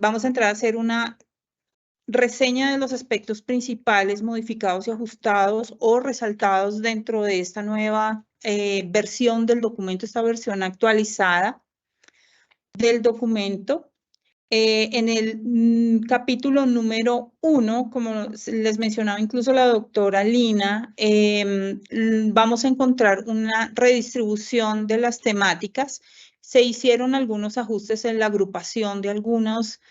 Vamos a entrar a hacer una reseña de los aspectos principales modificados y ajustados o resaltados dentro de esta nueva versión del documento, esta versión actualizada del documento. En el capítulo número 1, como les mencionaba incluso la doctora Lina, vamos a encontrar una redistribución de las temáticas. Se hicieron algunos ajustes en la agrupación de algunos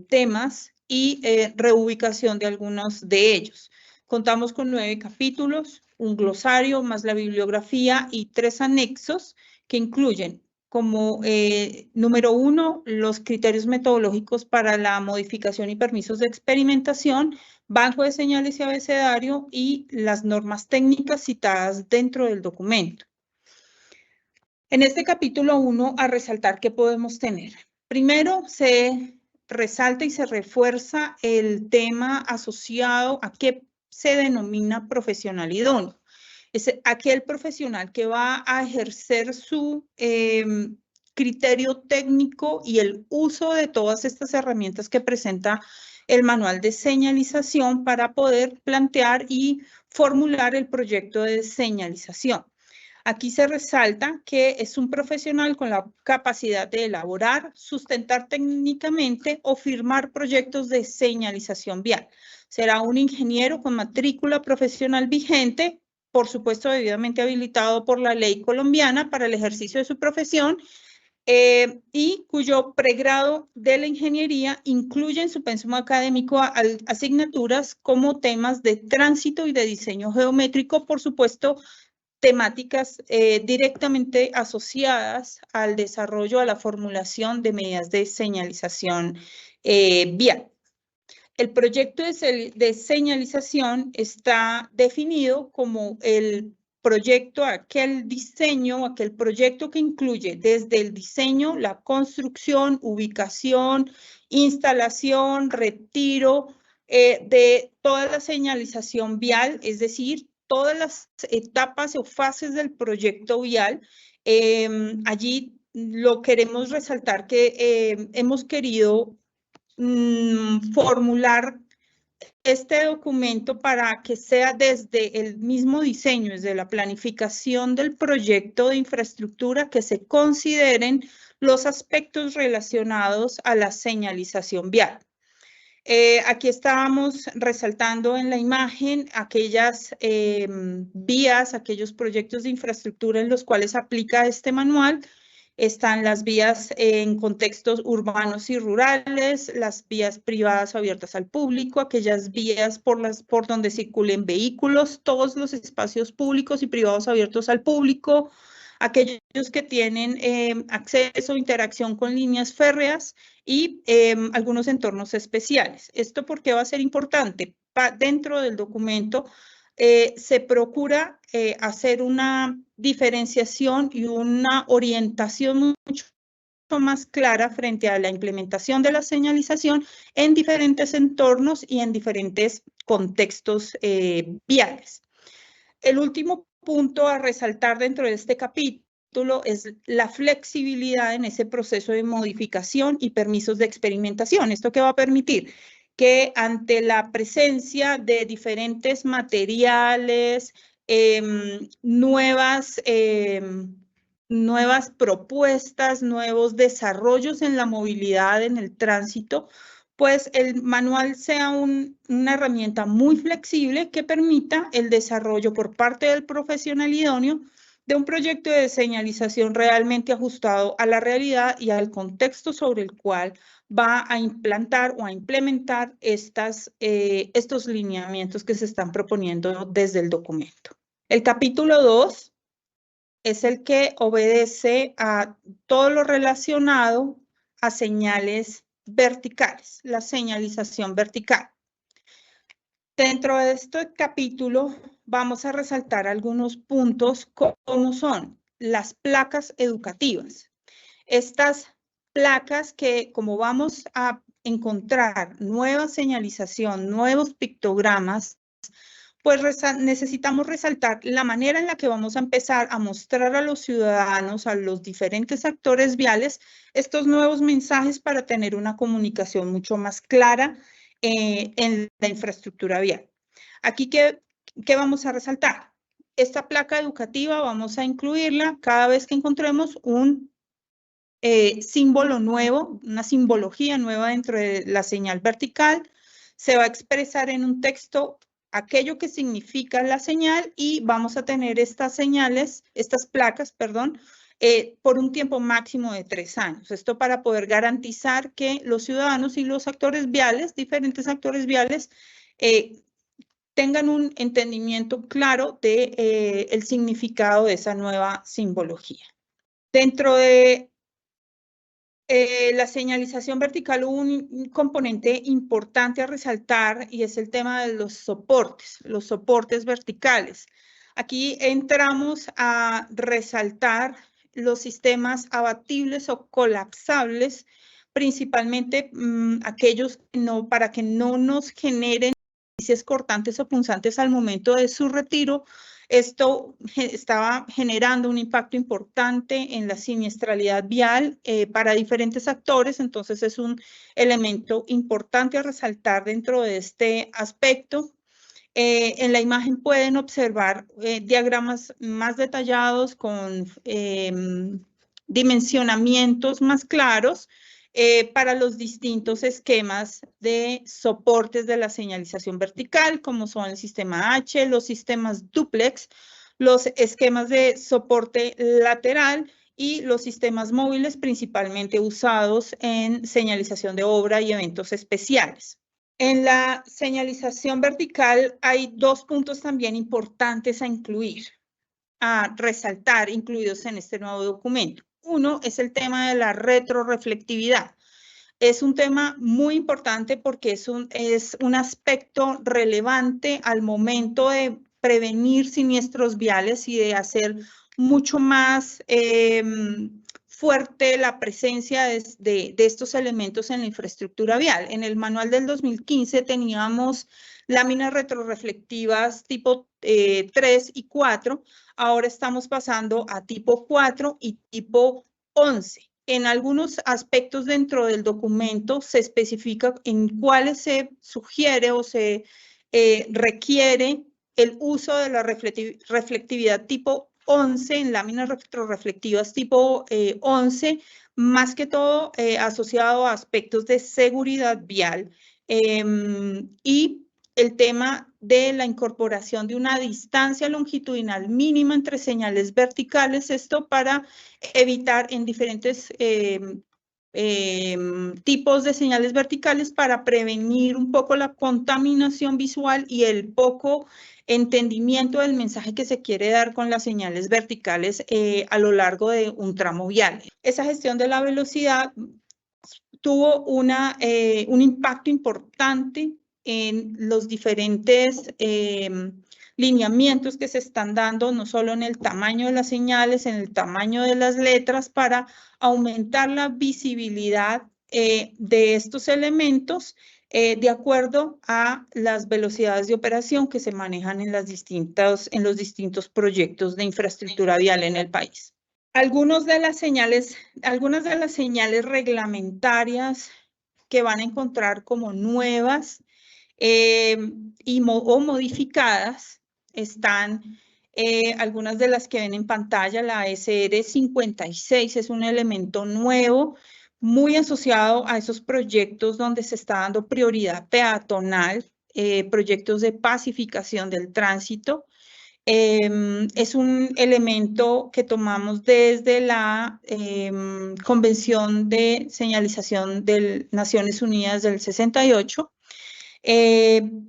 temas y reubicación de algunos de ellos. Contamos con 9 capítulos, un glosario más la bibliografía y 3 anexos que incluyen como número 1, los criterios metodológicos para la modificación y permisos de experimentación, banco de señales y abecedario y las normas técnicas citadas dentro del documento. En este capítulo 1, a resaltar qué podemos tener. Primero, se resalta y se refuerza el tema asociado a qué se denomina profesional idóneo. Es aquel profesional que va a ejercer su criterio técnico y el uso de todas estas herramientas que presenta el manual de señalización para poder plantear y formular el proyecto de señalización. Aquí se resalta que es un profesional con la capacidad de elaborar, sustentar técnicamente o firmar proyectos de señalización vial. Será un ingeniero con matrícula profesional vigente, por supuesto debidamente habilitado por la ley colombiana para el ejercicio de su profesión y cuyo pregrado de la ingeniería incluye en su pensum académico asignaturas como temas de tránsito y de diseño geométrico, por supuesto, temáticas directamente asociadas al desarrollo, a la formulación de medidas de señalización vial. El proyecto de señalización está definido como el proyecto, aquel diseño, aquel proyecto que incluye desde el diseño, la construcción, ubicación, instalación, retiro de toda la señalización vial, es decir, todas las etapas o fases del proyecto vial. Allí lo queremos resaltar que hemos querido formular este documento para que sea desde el mismo diseño, desde la planificación del proyecto de infraestructura, que se consideren los aspectos relacionados a la señalización vial. Aquí estábamos resaltando en la imagen aquellas vías, aquellos proyectos de infraestructura en los cuales aplica este manual. Están las vías en contextos urbanos y rurales, las vías privadas abiertas al público, aquellas vías por donde circulen vehículos, todos los espacios públicos y privados abiertos al público, aquellos que tienen acceso o interacción con líneas férreas y algunos entornos especiales. ¿Esto por qué va a ser importante? Dentro del documento se procura hacer una diferenciación y una orientación mucho más clara frente a la implementación de la señalización en diferentes entornos y en diferentes contextos viales. El último punto a resaltar dentro de este capítulo es la flexibilidad en ese proceso de modificación y permisos de experimentación. ¿Esto qué va a permitir? Que ante la presencia de diferentes materiales, nuevas propuestas, nuevos desarrollos en la movilidad, en el tránsito, pues el manual sea una herramienta muy flexible que permita el desarrollo por parte del profesional idóneo de un proyecto de señalización realmente ajustado a la realidad y al contexto sobre el cual va a implantar o a implementar estos lineamientos que se están proponiendo desde el documento. El capítulo 2 es el que obedece a todo lo relacionado a señales verticales, la señalización vertical. Dentro de este capítulo vamos a resaltar algunos puntos como son las placas educativas. Estas placas que, como vamos a encontrar nueva señalización, nuevos pictogramas, pues necesitamos resaltar la manera en la que vamos a empezar a mostrar a los ciudadanos, a los diferentes actores viales, estos nuevos mensajes para tener una comunicación mucho más clara en la infraestructura vial. Aquí, ¿qué vamos a resaltar? Esta placa educativa vamos a incluirla cada vez que encontremos un símbolo nuevo, una simbología nueva dentro de la señal vertical. Se va a expresar en un texto aquello que significa la señal y vamos a tener estas señales, estas placas, perdón, por un tiempo máximo de 3 años. Esto para poder garantizar que los ciudadanos y los actores viales, diferentes actores viales, tengan un entendimiento claro de el significado de esa nueva simbología. Dentro de la señalización vertical, hubo un componente importante a resaltar y es el tema de los soportes verticales. Aquí entramos a resaltar los sistemas abatibles o colapsables, principalmente aquellos para que no nos generen cortantes o punzantes al momento de su retiro. Esto estaba generando un impacto importante en la siniestralidad vial para diferentes actores, entonces es un elemento importante a resaltar dentro de este aspecto. En la imagen pueden observar diagramas más detallados con dimensionamientos más claros para los distintos esquemas de soportes de la señalización vertical, como son el sistema H, los sistemas duplex, los esquemas de soporte lateral y los sistemas móviles principalmente usados en señalización de obra y eventos especiales. En la señalización vertical hay 2 puntos también importantes a incluir, a resaltar, incluidos en este nuevo documento. Uno es el tema de la retroreflectividad. Es un tema muy importante porque es un aspecto relevante al momento de prevenir siniestros viales y de hacer mucho más fuerte la presencia de estos elementos en la infraestructura vial. En el manual del 2015 teníamos láminas retroreflectivas tipo 3 y 4, ahora estamos pasando a tipo 4 y tipo 11. En algunos aspectos dentro del documento se especifica en cuáles se sugiere o se requiere el uso de la reflectividad tipo 11 en láminas retroreflectivas tipo 11, más que todo asociado a aspectos de seguridad vial y el tema de la incorporación de una distancia longitudinal mínima entre señales verticales, esto para evitar en diferentes tipos de señales verticales para prevenir un poco la contaminación visual y el poco entendimiento del mensaje que se quiere dar con las señales verticales a lo largo de un tramo vial. Esa gestión de la velocidad tuvo un impacto importante en los diferentes lineamientos que se están dando, no solo en el tamaño de las señales, en el tamaño de las letras, para aumentar la visibilidad de estos elementos de acuerdo a las velocidades de operación que se manejan en los distintos proyectos de infraestructura vial en el país. Algunas de las señales reglamentarias que van a encontrar como nuevas o modificadas están algunas de las que ven en pantalla. La SR 56 es un elemento nuevo muy asociado a esos proyectos donde se está dando prioridad peatonal, proyectos de pacificación del tránsito. Es un elemento que tomamos desde la Convención de Señalización de Naciones Unidas del 68.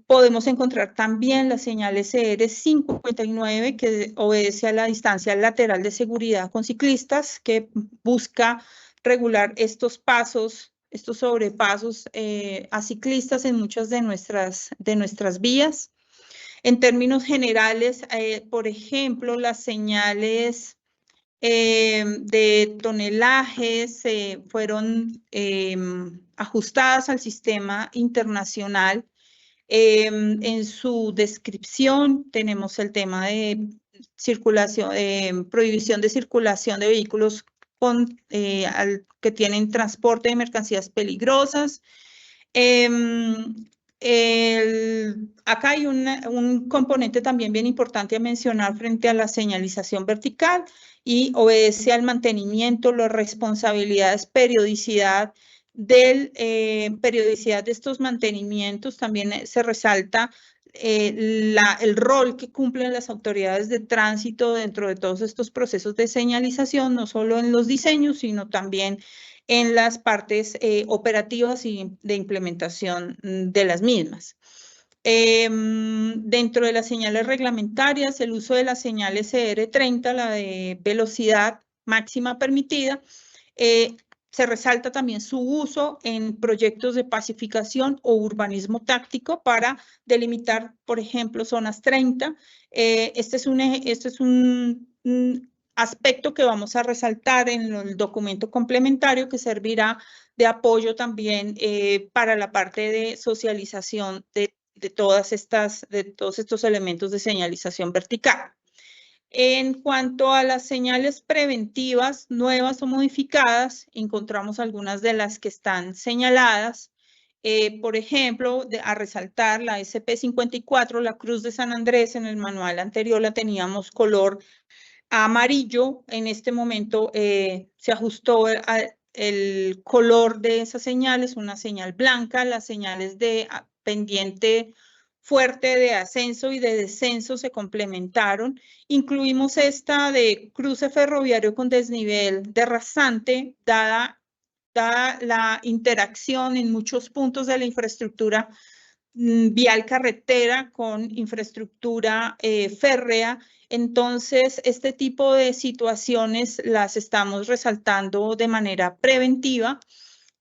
Podemos encontrar también la señal SR 59 que obedece a la distancia lateral de seguridad con ciclistas, que busca regular estos pasos, estos sobrepasos a ciclistas en muchas de nuestras vías. En términos generales, por ejemplo, las señales de tonelajes fueron ajustadas al sistema internacional En su descripción tenemos el tema de circulación, prohibición de circulación de vehículos que tienen transporte de mercancías peligrosas. Acá hay un componente también bien importante a mencionar frente a la señalización vertical y obedece al mantenimiento, las responsabilidades, periodicidad de estos mantenimientos. También se resalta el rol que cumplen las autoridades de tránsito dentro de todos estos procesos de señalización, no solo en los diseños, sino también en las partes operativas y de implementación de las mismas. Dentro de las señales reglamentarias, el uso de la señal SR30, la de velocidad máxima permitida, se resalta también su uso en proyectos de pacificación o urbanismo táctico para delimitar, por ejemplo, zonas 30. Este es un aspecto que vamos a resaltar en el documento complementario que servirá de apoyo también para la parte de socialización de todos estos elementos de señalización vertical. En cuanto a las señales preventivas nuevas o modificadas, encontramos algunas de las que están señaladas. Por ejemplo, a resaltar la SP54, la Cruz de San Andrés. En el manual anterior la teníamos color amarillo. En este momento se ajustó el color de esa señal, es una señal blanca. Las señales de pendiente fuerte de ascenso y de descenso se complementaron. Incluimos esta de cruce ferroviario con desnivel de rasante, dada la interacción en muchos puntos de la infraestructura vial carretera con infraestructura férrea. Entonces, este tipo de situaciones las estamos resaltando de manera preventiva.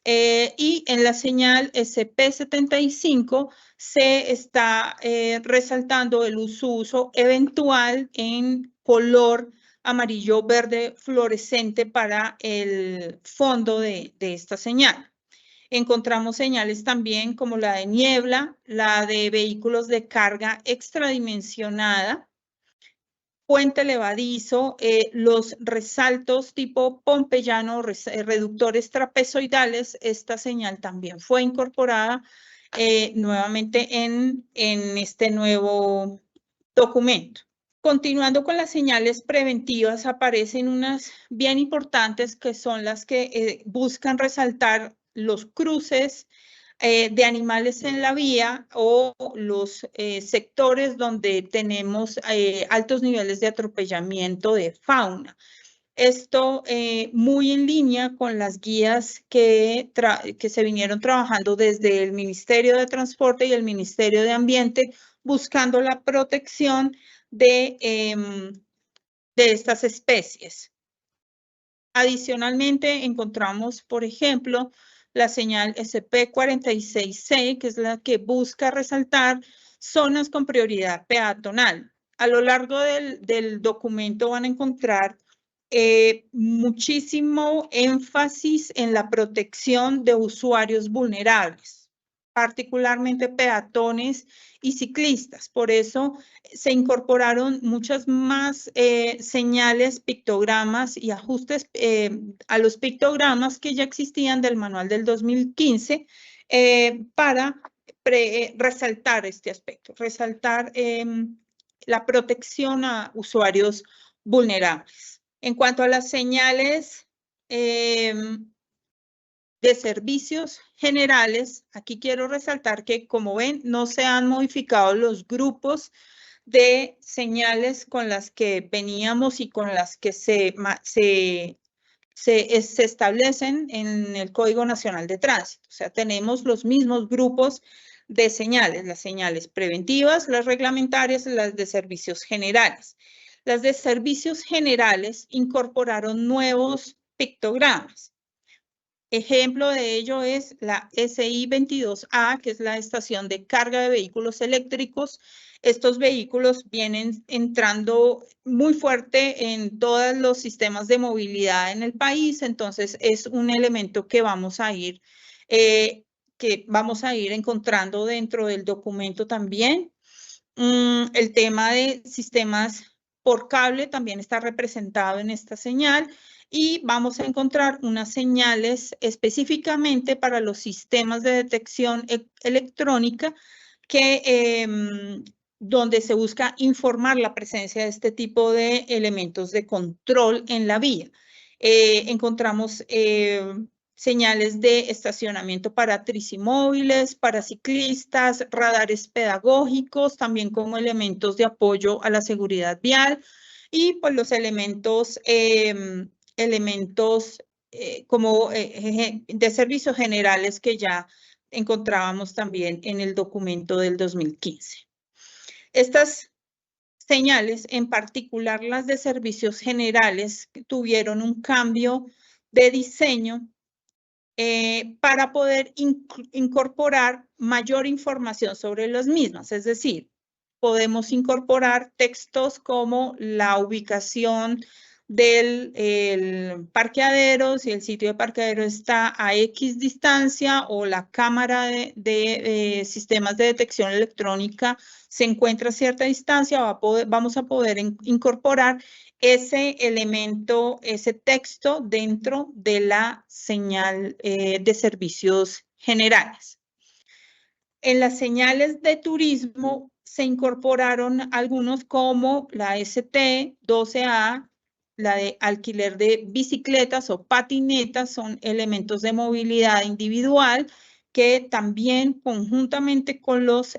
Y en la señal SP75 se está resaltando su uso eventual en color amarillo verde fluorescente para el fondo de esta señal. Encontramos señales también como la de niebla, la de vehículos de carga extradimensionada, puente levadizo, los resaltos tipo pompeyano, reductores trapezoidales. Esta señal también fue incorporada nuevamente en este nuevo documento. Continuando con las señales preventivas, aparecen unas bien importantes que son las que buscan resaltar los cruces de animales en la vía o los sectores donde tenemos altos niveles de atropellamiento de fauna. Esto muy en línea con las guías que se vinieron trabajando desde el Ministerio de Transporte y el Ministerio de Ambiente, buscando la protección de estas especies. Adicionalmente, encontramos, por ejemplo, la señal SP46C, que es la que busca resaltar zonas con prioridad peatonal. A lo largo del documento van a encontrar muchísimo énfasis en la protección de usuarios vulnerables, particularmente peatones y ciclistas. Por eso se incorporaron muchas más señales, pictogramas y ajustes a los pictogramas que ya existían del manual del 2015 para resaltar este aspecto, resaltar la protección a usuarios vulnerables. En cuanto a las señales de servicios generales, aquí quiero resaltar que, como ven, no se han modificado los grupos de señales con las que veníamos y con las que se establecen en el Código Nacional de Tránsito. O sea, tenemos los mismos grupos de señales, las señales preventivas, las reglamentarias, las de servicios generales. Las de servicios generales incorporaron nuevos pictogramas. Ejemplo de ello es la SI22A, que es la estación de carga de vehículos eléctricos. Estos vehículos vienen entrando muy fuerte en todos los sistemas de movilidad en el país, entonces es un elemento que vamos a ir que vamos a ir encontrando dentro del documento también. El tema de sistemas por cable también está representado en esta señal y vamos a encontrar unas señales específicamente para los sistemas de detección electrónica que, donde se busca informar la presencia de este tipo de elementos de control en la vía. Encontramos señales de estacionamiento para tricimóviles, para ciclistas, radares pedagógicos, también como elementos de apoyo a la seguridad vial y pues los elementos, como de servicios generales que ya encontrábamos también en el documento del 2015. Estas señales, en particular las de servicios generales, tuvieron un cambio de diseño para poder incorporar mayor información sobre las mismas. Es decir, podemos incorporar textos como la ubicación del parqueadero, si el sitio de parqueadero está a X distancia o la cámara de sistemas de detección electrónica se encuentra a cierta distancia, vamos a poder incorporar ese elemento, ese texto dentro de la señal de servicios generales. En las señales de turismo se incorporaron algunos como la ST12A, la de alquiler de bicicletas o patinetas, son elementos de movilidad individual que también conjuntamente con los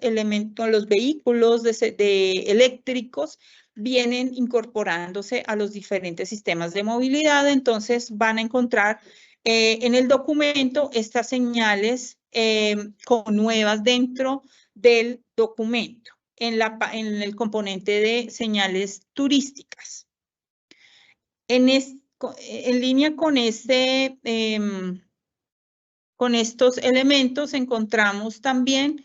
vehículos eléctricos vienen incorporándose a los diferentes sistemas de movilidad. Entonces van a encontrar en el documento estas señales como nuevas dentro del documento, en el componente de señales turísticas. En línea con estos elementos encontramos también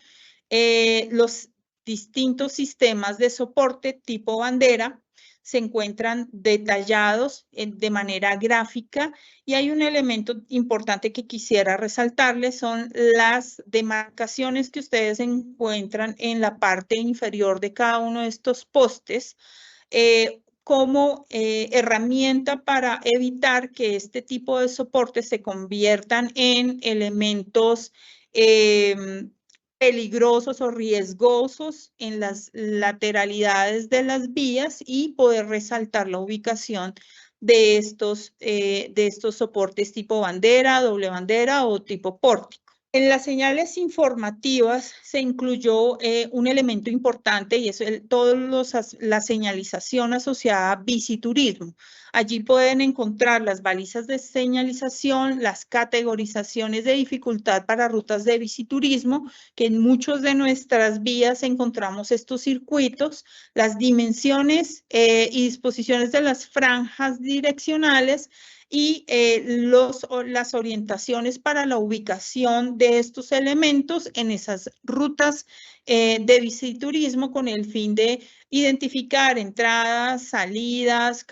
los distintos sistemas de soporte tipo bandera, se encuentran detallados de manera gráfica y hay un elemento importante que quisiera resaltarles, son las demarcaciones que ustedes encuentran en la parte inferior de cada uno de estos postes como herramienta para evitar que este tipo de soportes se conviertan en elementos peligrosos o riesgosos en las lateralidades de las vías y poder resaltar la ubicación de estos soportes tipo bandera, doble bandera o tipo pórtico. En las señales informativas se incluyó un elemento importante y es la señalización asociada a biciturismo. Allí pueden encontrar las balizas de señalización, las categorizaciones de dificultad para rutas de biciturismo, que en muchas de nuestras vías encontramos estos circuitos, las dimensiones y disposiciones de las franjas direccionales, y las orientaciones para la ubicación de estos elementos en esas rutas de biciturismo con el fin de identificar entradas, salidas,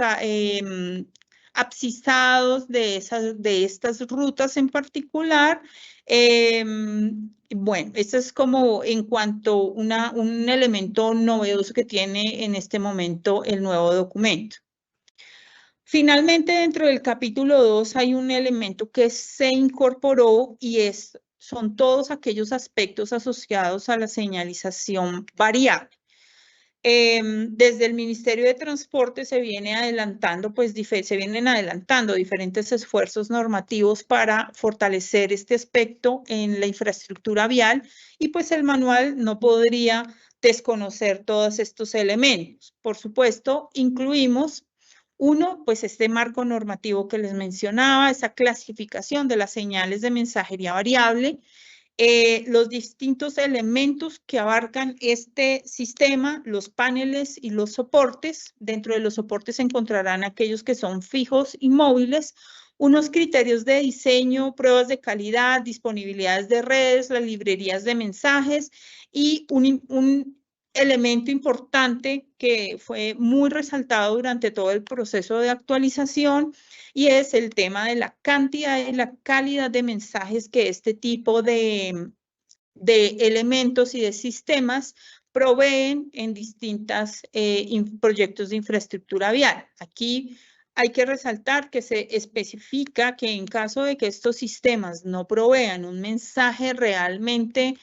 abscisados de estas rutas en particular. Bueno, esto es como en cuanto a un elemento novedoso que tiene en este momento el nuevo documento. Finalmente, dentro del capítulo 2 hay un elemento que se incorporó y son todos aquellos aspectos asociados a la señalización variable. Desde el Ministerio de Transporte se vienen adelantando diferentes esfuerzos normativos para fortalecer este aspecto en la infraestructura vial y pues el manual no podría desconocer todos estos elementos. Por supuesto, incluimos uno, pues este marco normativo que les mencionaba, esa clasificación de las señales de mensajería variable, los distintos elementos que abarcan este sistema, los paneles y los soportes. Dentro de los soportes se encontrarán aquellos que son fijos y móviles, unos criterios de diseño, pruebas de calidad, disponibilidades de redes, las librerías de mensajes y un elemento importante que fue muy resaltado durante todo el proceso de actualización, y es el tema de la cantidad y la calidad de mensajes que este tipo de elementos y de sistemas proveen en distintos proyectos de infraestructura vial. Aquí hay que resaltar que se especifica que en caso de que estos sistemas no provean un mensaje realmente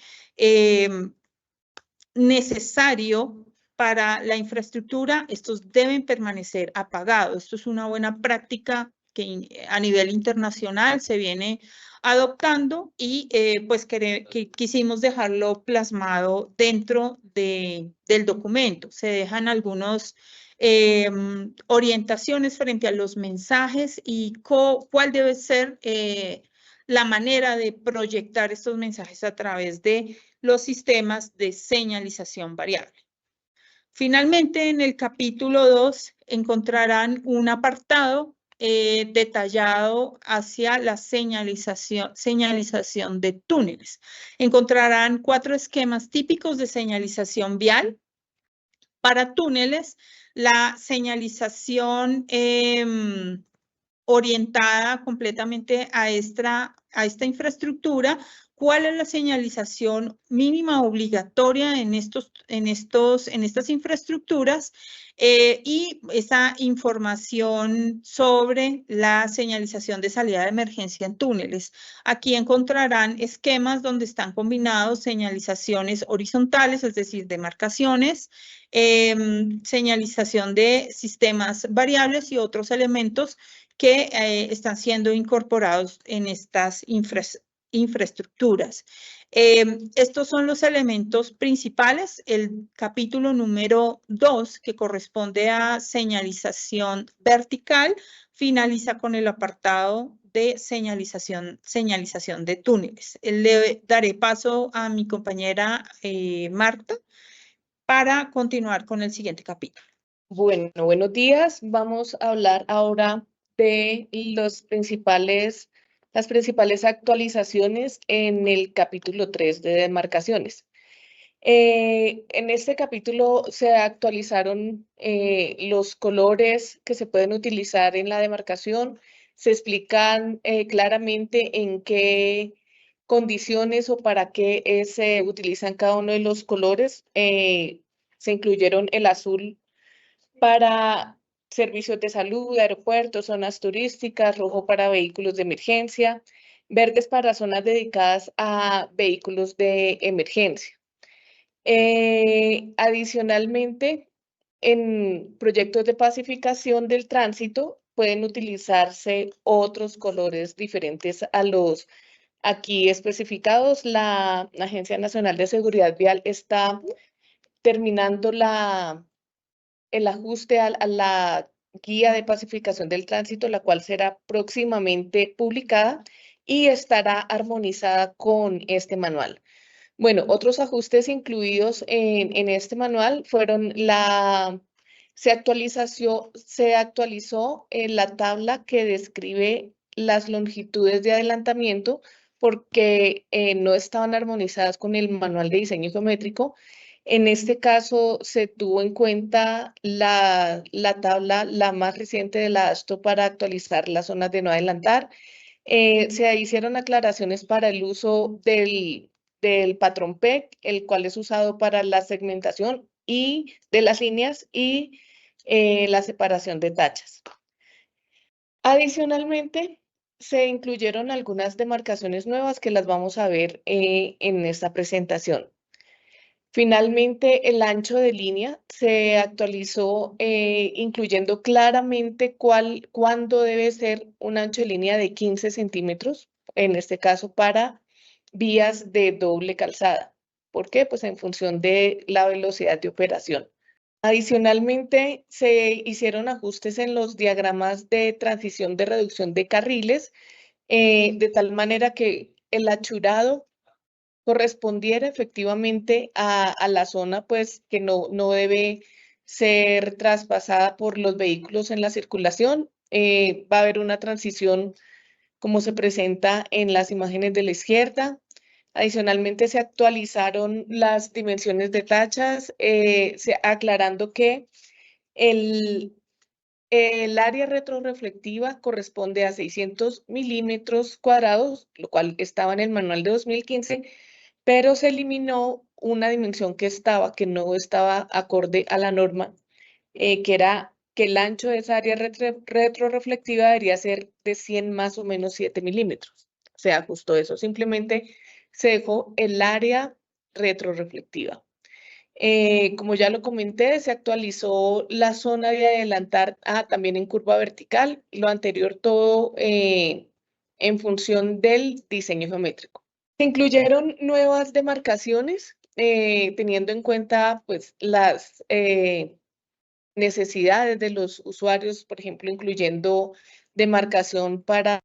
necesario para la infraestructura, estos deben permanecer apagados. Esto es una buena práctica que a nivel internacional se viene adoptando, y pues que quisimos dejarlo plasmado dentro del documento. Se dejan algunas orientaciones frente a los mensajes y cuál debe ser la manera de proyectar estos mensajes a través de los sistemas de señalización variable. Finalmente, en el capítulo 2 encontrarán un apartado detallado hacia la señalización de túneles. Encontrarán 4 esquemas típicos de señalización vial. Para túneles, la señalización orientada completamente a esta infraestructura. ¿Cuál es la señalización mínima obligatoria en estas infraestructuras? Y esa información sobre la señalización de salida de emergencia en túneles. Aquí encontrarán esquemas donde están combinados señalizaciones horizontales, es decir, demarcaciones, señalización de sistemas variables y otros elementos que están siendo incorporados en estas infraestructuras. Estos son los elementos principales. El capítulo número 2, que corresponde a señalización vertical, finaliza con el apartado de señalización de túneles. Le daré paso a mi compañera Marta para continuar con el siguiente capítulo. Bueno, buenos días. Vamos a hablar ahora de las principales actualizaciones en el capítulo 3 de demarcaciones. En este capítulo se actualizaron los colores que se pueden utilizar en la demarcación. Se explican claramente en qué condiciones o para qué se utilizan cada uno de los colores. Se incluyeron el azul para servicios de salud, aeropuertos, zonas turísticas, rojo para vehículos de emergencia, verdes para zonas dedicadas a vehículos de emergencia. Adicionalmente, en proyectos de pacificación del tránsito pueden utilizarse otros colores diferentes a los aquí especificados. La Agencia Nacional de Seguridad Vial está terminando el ajuste a la guía de pacificación del tránsito, la cual será próximamente publicada y estará armonizada con este manual. Bueno, otros ajustes incluidos en este manual fueron se actualizó la tabla que describe las longitudes de adelantamiento porque no estaban armonizadas con el manual de diseño geométrico. En este caso se tuvo en cuenta la tabla, la más reciente de la AASHTO, para actualizar las zonas de no adelantar. Se hicieron aclaraciones para el uso del patrón PEC, el cual es usado para la segmentación y de las líneas y la separación de tachas. Adicionalmente, se incluyeron algunas demarcaciones nuevas que las vamos a ver en esta presentación. Finalmente, el ancho de línea se actualizó, incluyendo claramente cuándo debe ser un ancho de línea de 15 centímetros, en este caso para vías de doble calzada. ¿Por qué? Pues en función de la velocidad de operación. Adicionalmente, se hicieron ajustes en los diagramas de transición de reducción de carriles, de tal manera que el achurado correspondiera efectivamente a la zona, pues que no debe ser traspasada por los vehículos en la circulación. Va a haber una transición como se presenta en las imágenes de la izquierda. Adicionalmente, se actualizaron las dimensiones de tachas, aclarando que el área retroreflectiva corresponde a 600 milímetros cuadrados, lo cual estaba en el manual de 2015, pero se eliminó una dimensión que no estaba acorde a la norma, que era que el ancho de esa área retroreflectiva debería ser de 100 más o menos 7 milímetros. Se ajustó eso, simplemente se dejó el área retroreflectiva. Como ya lo comenté, se actualizó la zona de adelantar también en curva vertical, lo anterior todo en función del diseño geométrico. Se incluyeron nuevas demarcaciones, teniendo en cuenta pues, las necesidades de los usuarios, por ejemplo, incluyendo demarcación para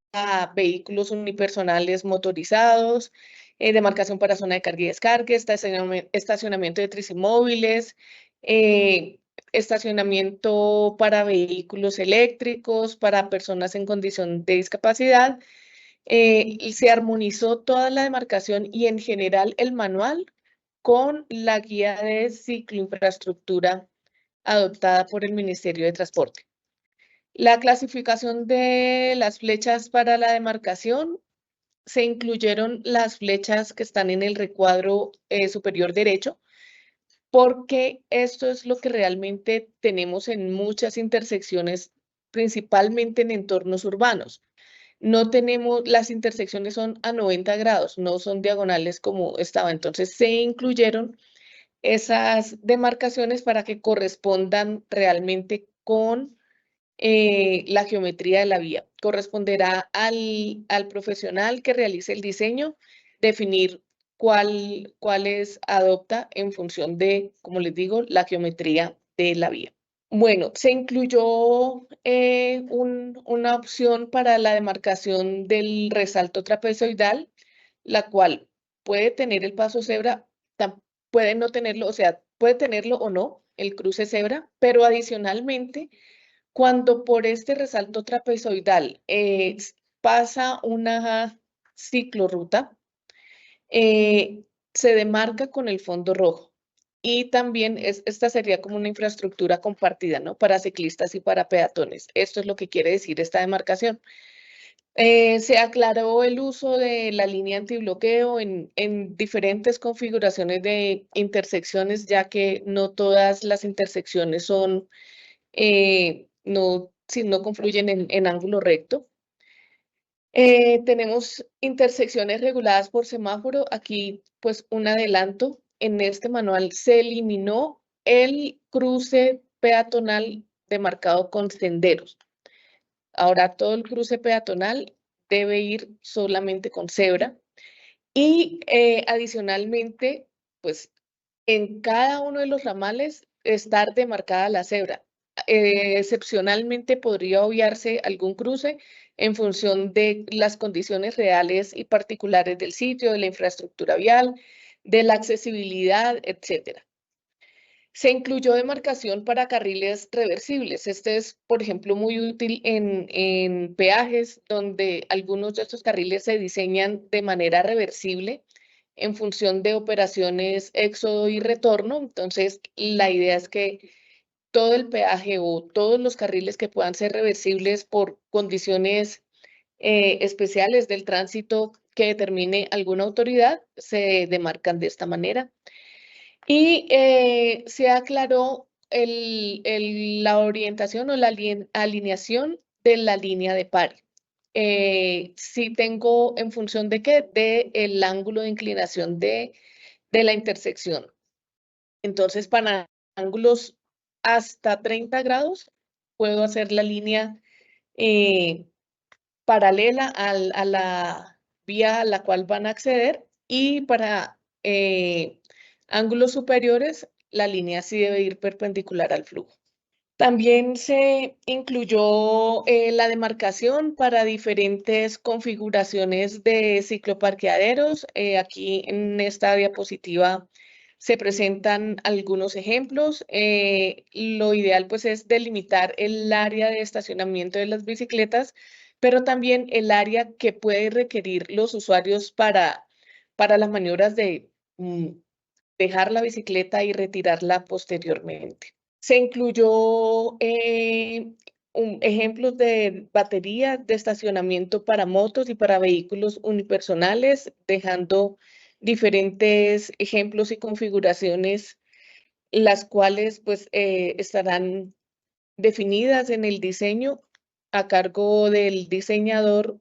vehículos unipersonales motorizados, demarcación para zona de carga y descarga, estacionamiento de tricimóviles, estacionamiento para vehículos eléctricos, para personas en condición de discapacidad. Y se armonizó toda la demarcación y en general el manual con la guía de cicloinfraestructura adoptada por el Ministerio de Transporte. La clasificación de las flechas para la demarcación, se incluyeron las flechas que están en el recuadro superior derecho, porque esto es lo que realmente tenemos en muchas intersecciones, principalmente en entornos urbanos. No tenemos, las intersecciones son a 90 grados, no son diagonales como estaba. Entonces se incluyeron esas demarcaciones para que correspondan realmente con la geometría de la vía. Corresponderá al profesional que realice el diseño definir cuáles adopta en función de, como les digo, la geometría de la vía. Bueno, se incluyó una opción para la demarcación del resalto trapezoidal, la cual puede tener el paso cebra, puede no tenerlo, o sea, puede tenerlo o no, el cruce cebra, pero adicionalmente, cuando por este resalto trapezoidal pasa una ciclorruta, se demarca con el fondo rojo. Y también esta sería como una infraestructura compartida, ¿no? Para ciclistas y para peatones. Esto es lo que quiere decir esta demarcación. Se aclaró el uso de la línea antibloqueo en diferentes configuraciones de intersecciones, ya que no todas las intersecciones son, no confluyen en ángulo recto. Tenemos intersecciones reguladas por semáforo. Aquí, pues, un adelanto. En este manual se eliminó el cruce peatonal demarcado con senderos. Ahora todo el cruce peatonal debe ir solamente con cebra. Y adicionalmente, pues, en cada uno de los ramales estar demarcada la cebra. Excepcionalmente podría obviarse algún cruce en función de las condiciones reales y particulares del sitio, de la infraestructura vial, de la accesibilidad, etcétera. Se incluyó demarcación para carriles reversibles. Este es, por ejemplo, muy útil en peajes donde algunos de estos carriles se diseñan de manera reversible en función de operaciones éxodo y retorno. Entonces, la idea es que todo el peaje o todos los carriles que puedan ser reversibles por condiciones especiales del tránsito que determine alguna autoridad, se demarcan de esta manera. Y se aclaró la orientación o la alineación de la línea de par. Si tengo en función de qué, del ángulo de inclinación de la intersección. Entonces, para ángulos hasta 30 grados, puedo hacer la línea paralela a la vía a la cual van a acceder, y para ángulos superiores, la línea sí debe ir perpendicular al flujo. También se incluyó la demarcación para diferentes configuraciones de cicloparqueaderos. Aquí en esta diapositiva se presentan algunos ejemplos. Lo ideal pues es delimitar el área de estacionamiento de las bicicletas, pero también el área que puede requerir los usuarios para para las maniobras de dejar la bicicleta y retirarla posteriormente. Se incluyó ejemplos de baterías de estacionamiento para motos y para vehículos unipersonales, dejando diferentes ejemplos y configuraciones, las cuales pues estarán definidas en el diseño a cargo del diseñador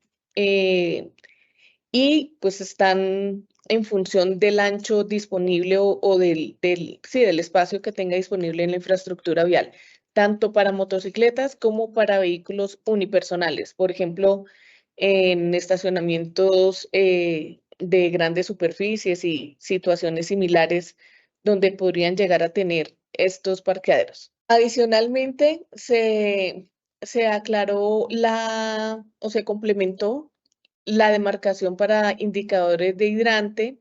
y pues están en función del ancho disponible o del espacio que tenga disponible en la infraestructura vial, tanto para motocicletas como para vehículos unipersonales. Por ejemplo, en estacionamientos de grandes superficies y situaciones similares donde podrían llegar a tener estos parqueaderos. Adicionalmente, se aclaró o se complementó la demarcación para indicadores de hidrante,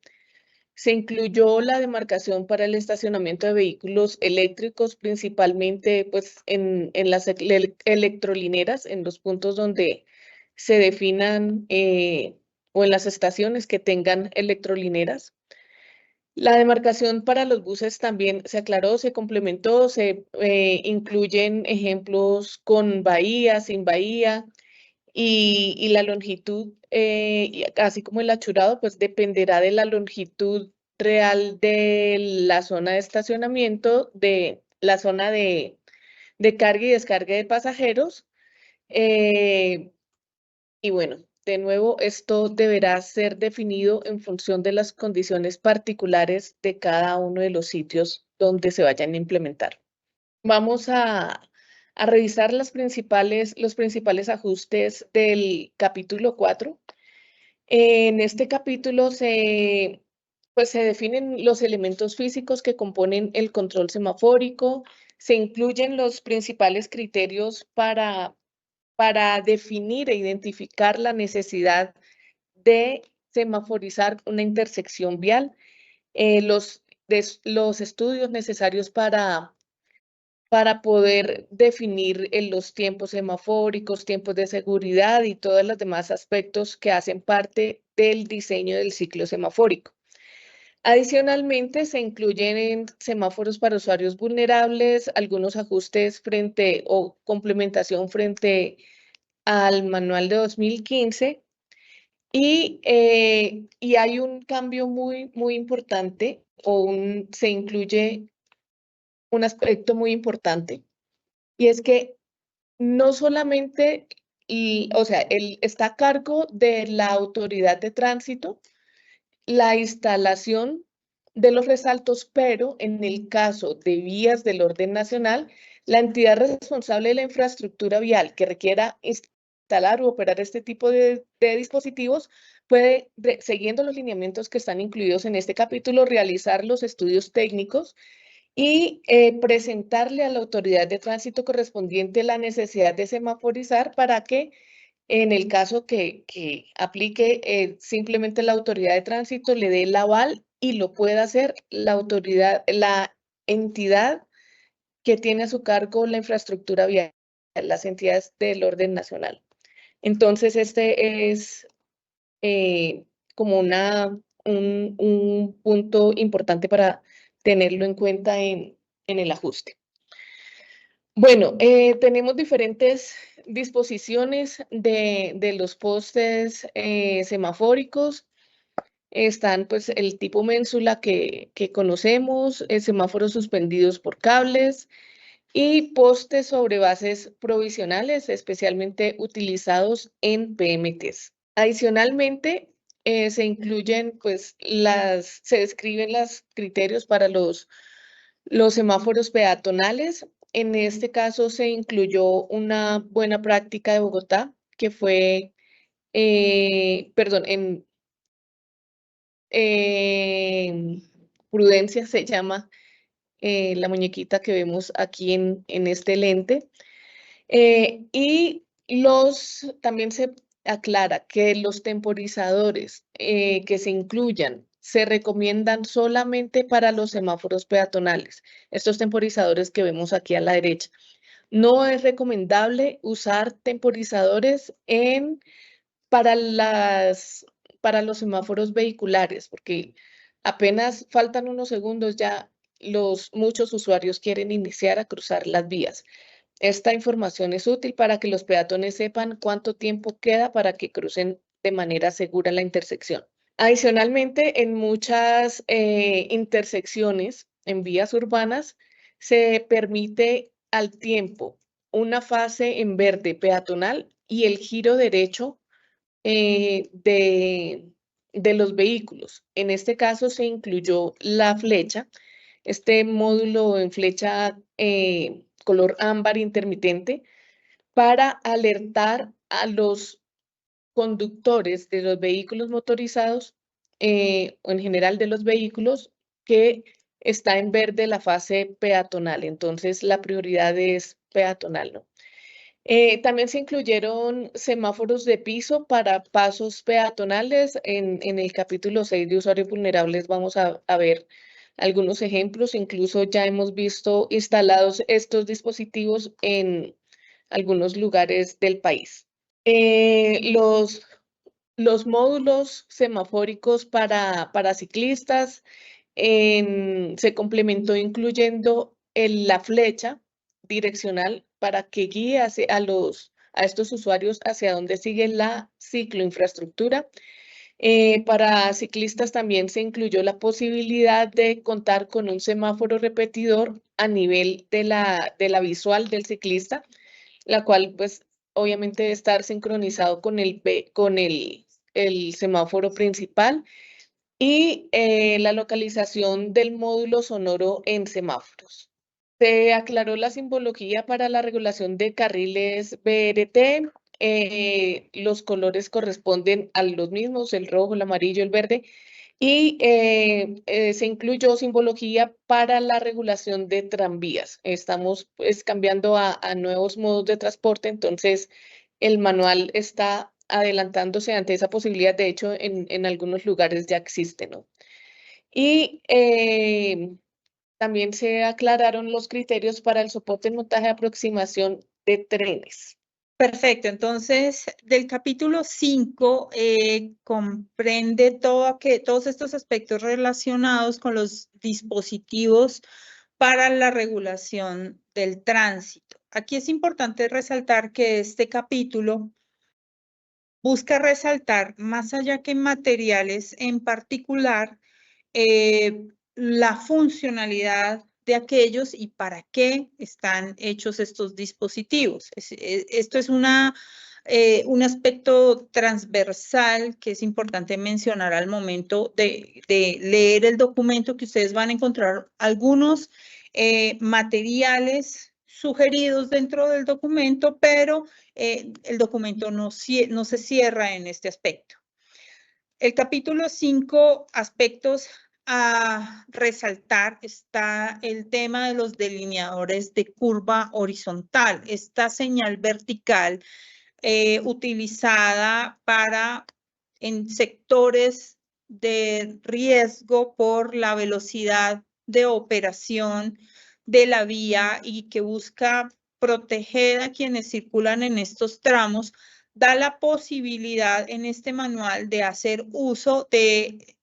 se incluyó la demarcación para el estacionamiento de vehículos eléctricos, principalmente pues, en las electrolineras, en los puntos donde se definan o en las estaciones que tengan electrolineras. La demarcación para los buses también se aclaró, se complementó, se incluyen ejemplos con bahía, sin bahía, y la longitud, así como el achurado, pues dependerá de la longitud real de la zona de estacionamiento, de la zona de carga y descarga de pasajeros. Y bueno, de nuevo, esto deberá ser definido en función de las condiciones particulares de cada uno de los sitios donde se vayan a implementar. Vamos a revisar los principales ajustes del capítulo 4. En este capítulo se definen los elementos físicos que componen el control semafórico, se incluyen los principales criterios para definir e identificar la necesidad de semaforizar una intersección vial, los estudios necesarios para poder definir los tiempos semafóricos, tiempos de seguridad y todos los demás aspectos que hacen parte del diseño del ciclo semafórico. Adicionalmente, se incluyen semáforos para usuarios vulnerables, algunos ajustes o complementación frente al manual de 2015 y hay un cambio muy, muy importante se incluye un aspecto muy importante y es que no solamente, está a cargo de la autoridad de tránsito la instalación de los resaltos, pero en el caso de vías del orden nacional, la entidad responsable de la infraestructura vial que requiera instalar u operar este tipo de dispositivos puede, siguiendo los lineamientos que están incluidos en este capítulo, realizar los estudios técnicos y presentarle a la autoridad de tránsito correspondiente la necesidad de semaforizar para que en el caso que aplique simplemente la autoridad de tránsito, le dé el aval y lo pueda hacer la entidad que tiene a su cargo la infraestructura vial, las entidades del orden nacional. Entonces, este es como un punto importante para tenerlo en cuenta en el ajuste. Bueno, tenemos diferentes disposiciones de los postes semafóricos. Están pues el tipo ménsula que conocemos, semáforos suspendidos por cables y postes sobre bases provisionales, especialmente utilizados en PMTs. Adicionalmente, se incluyen pues se describen los criterios para los semáforos peatonales. En este caso se incluyó una buena práctica de Bogotá, que fue, en Prudencia se llama la muñequita que vemos aquí en este lente. Y también se aclara que los temporizadores que se incluyan se recomiendan solamente para los semáforos peatonales. Estos temporizadores que vemos aquí a la derecha. No es recomendable usar temporizadores para para los semáforos vehiculares, porque apenas faltan unos segundos ya muchos usuarios quieren iniciar a cruzar las vías. Esta información es útil para que los peatones sepan cuánto tiempo queda para que crucen de manera segura la intersección. Adicionalmente, en muchas intersecciones en vías urbanas se permite al tiempo una fase en verde peatonal y el giro derecho de los vehículos. En este caso se incluyó la flecha, este módulo en flecha color ámbar intermitente, para alertar a los conductores de los vehículos motorizados o en general de los vehículos que está en verde la fase peatonal. Entonces la prioridad es peatonal, ¿no? También se incluyeron semáforos de piso para pasos peatonales. En el capítulo 6 de usuarios vulnerables vamos a ver algunos ejemplos. Incluso ya hemos visto instalados estos dispositivos en algunos lugares del país. Los módulos semafóricos para ciclistas se complementó incluyendo la flecha direccional para que guíe a estos usuarios hacia dónde sigue la cicloinfraestructura. Para ciclistas también se incluyó la posibilidad de contar con un semáforo repetidor a nivel de la visual del ciclista, la cual pues obviamente debe estar sincronizado con el semáforo principal, y la localización del módulo sonoro en semáforos. Se aclaró la simbología para la regulación de carriles BRT. Los colores corresponden a los mismos, el rojo, el amarillo, el verde, y se incluyó simbología para la regulación de tranvías. Estamos pues cambiando a nuevos modos de transporte, entonces el manual está adelantándose ante esa posibilidad. De hecho, en algunos lugares ya existe, ¿no? Y también se aclararon los criterios para el soporte en montaje de aproximación de trenes. Perfecto, entonces del capítulo 5 comprende todos estos aspectos relacionados con los dispositivos para la regulación del tránsito. Aquí es importante resaltar que este capítulo busca resaltar, más allá que materiales en particular, la funcionalidad de aquellos y para qué están hechos estos dispositivos. Esto es un aspecto transversal que es importante mencionar al momento de leer el documento, que ustedes van a encontrar algunos materiales sugeridos dentro del documento, pero el documento no se cierra en este aspecto. El capítulo 5, aspectos a resaltar, está el tema de los delineadores de curva horizontal. Esta señal vertical utilizada en sectores de riesgo por la velocidad de operación de la vía y que busca proteger a quienes circulan en estos tramos, da la posibilidad en este manual de hacer uso de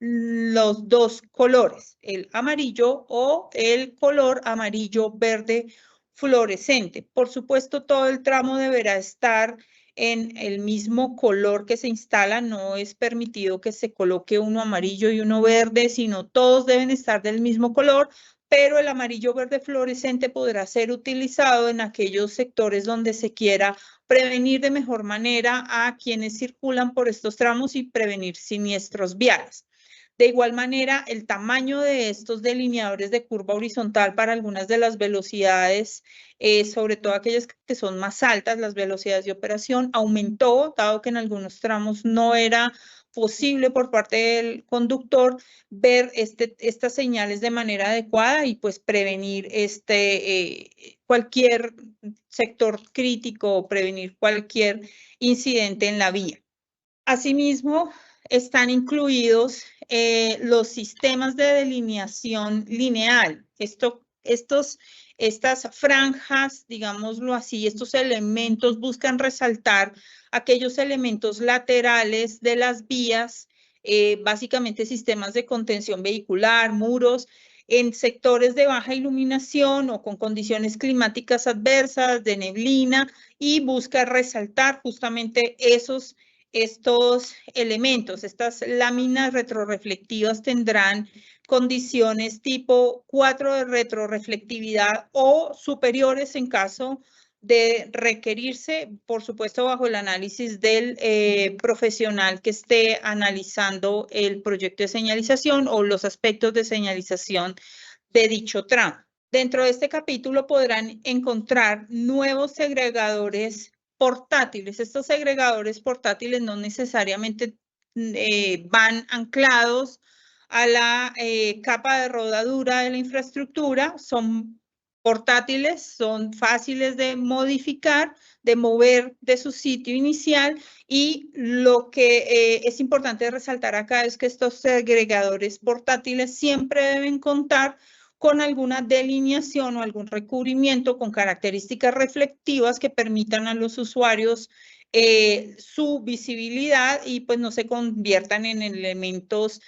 los dos colores, el amarillo o el color amarillo verde fluorescente. Por supuesto, todo el tramo deberá estar en el mismo color que se instala. No es permitido que se coloque uno amarillo y uno verde, sino todos deben estar del mismo color, pero el amarillo verde fluorescente podrá ser utilizado en aquellos sectores donde se quiera prevenir de mejor manera a quienes circulan por estos tramos y prevenir siniestros viales. De igual manera, el tamaño de estos delineadores de curva horizontal para algunas de las velocidades, sobre todo aquellas que son más altas, las velocidades de operación, aumentó, dado que en algunos tramos no era posible por parte del conductor ver estas señales de manera adecuada y pues prevenir cualquier sector crítico o prevenir cualquier incidente en la vía. Asimismo, están incluidos los sistemas de delineación lineal. Esto Estas franjas, digámoslo así, estos elementos buscan resaltar aquellos elementos laterales de las vías, básicamente sistemas de contención vehicular, muros, en sectores de baja iluminación o con condiciones climáticas adversas, de neblina, y busca resaltar justamente estos elementos. Estas láminas retroreflectivas tendrán condiciones tipo 4 de retroreflectividad o superiores en caso de requerirse, por supuesto, bajo el análisis del profesional que esté analizando el proyecto de señalización o los aspectos de señalización de dicho tramo. Dentro de este capítulo podrán encontrar nuevos segregadores portátiles. Estos segregadores portátiles no necesariamente van anclados a la capa de rodadura de la infraestructura, son portátiles, son fáciles de modificar, de mover de su sitio inicial, y lo que es importante resaltar acá es que estos segregadores portátiles siempre deben contar con alguna delineación o algún recubrimiento con características reflectivas que permitan a los usuarios su visibilidad y pues no se conviertan en elementos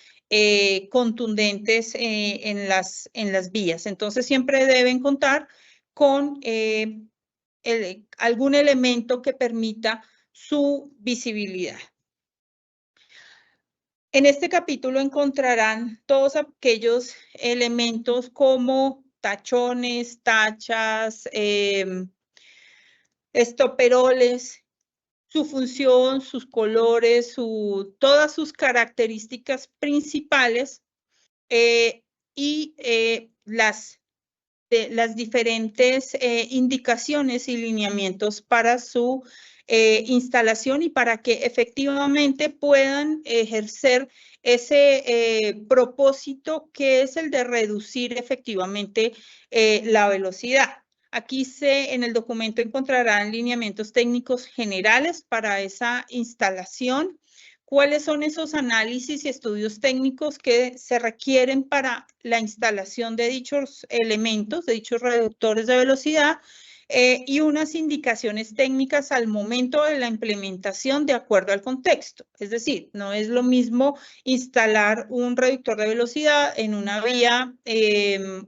contundentes en las vías. Entonces siempre deben contar con algún elemento que permita su visibilidad. En este capítulo encontrarán todos aquellos elementos como tachones, tachas, estoperoles, su función, sus colores, todas sus características principales y las diferentes indicaciones y lineamientos para su instalación y para que efectivamente puedan ejercer ese propósito que es el de reducir efectivamente la velocidad. Aquí en el documento encontrarán lineamientos técnicos generales para esa instalación. ¿Cuáles son esos análisis y estudios técnicos que se requieren para la instalación de dichos elementos, de dichos reductores de velocidad? Y unas indicaciones técnicas al momento de la implementación de acuerdo al contexto. Es decir, no es lo mismo instalar un reductor de velocidad en una vía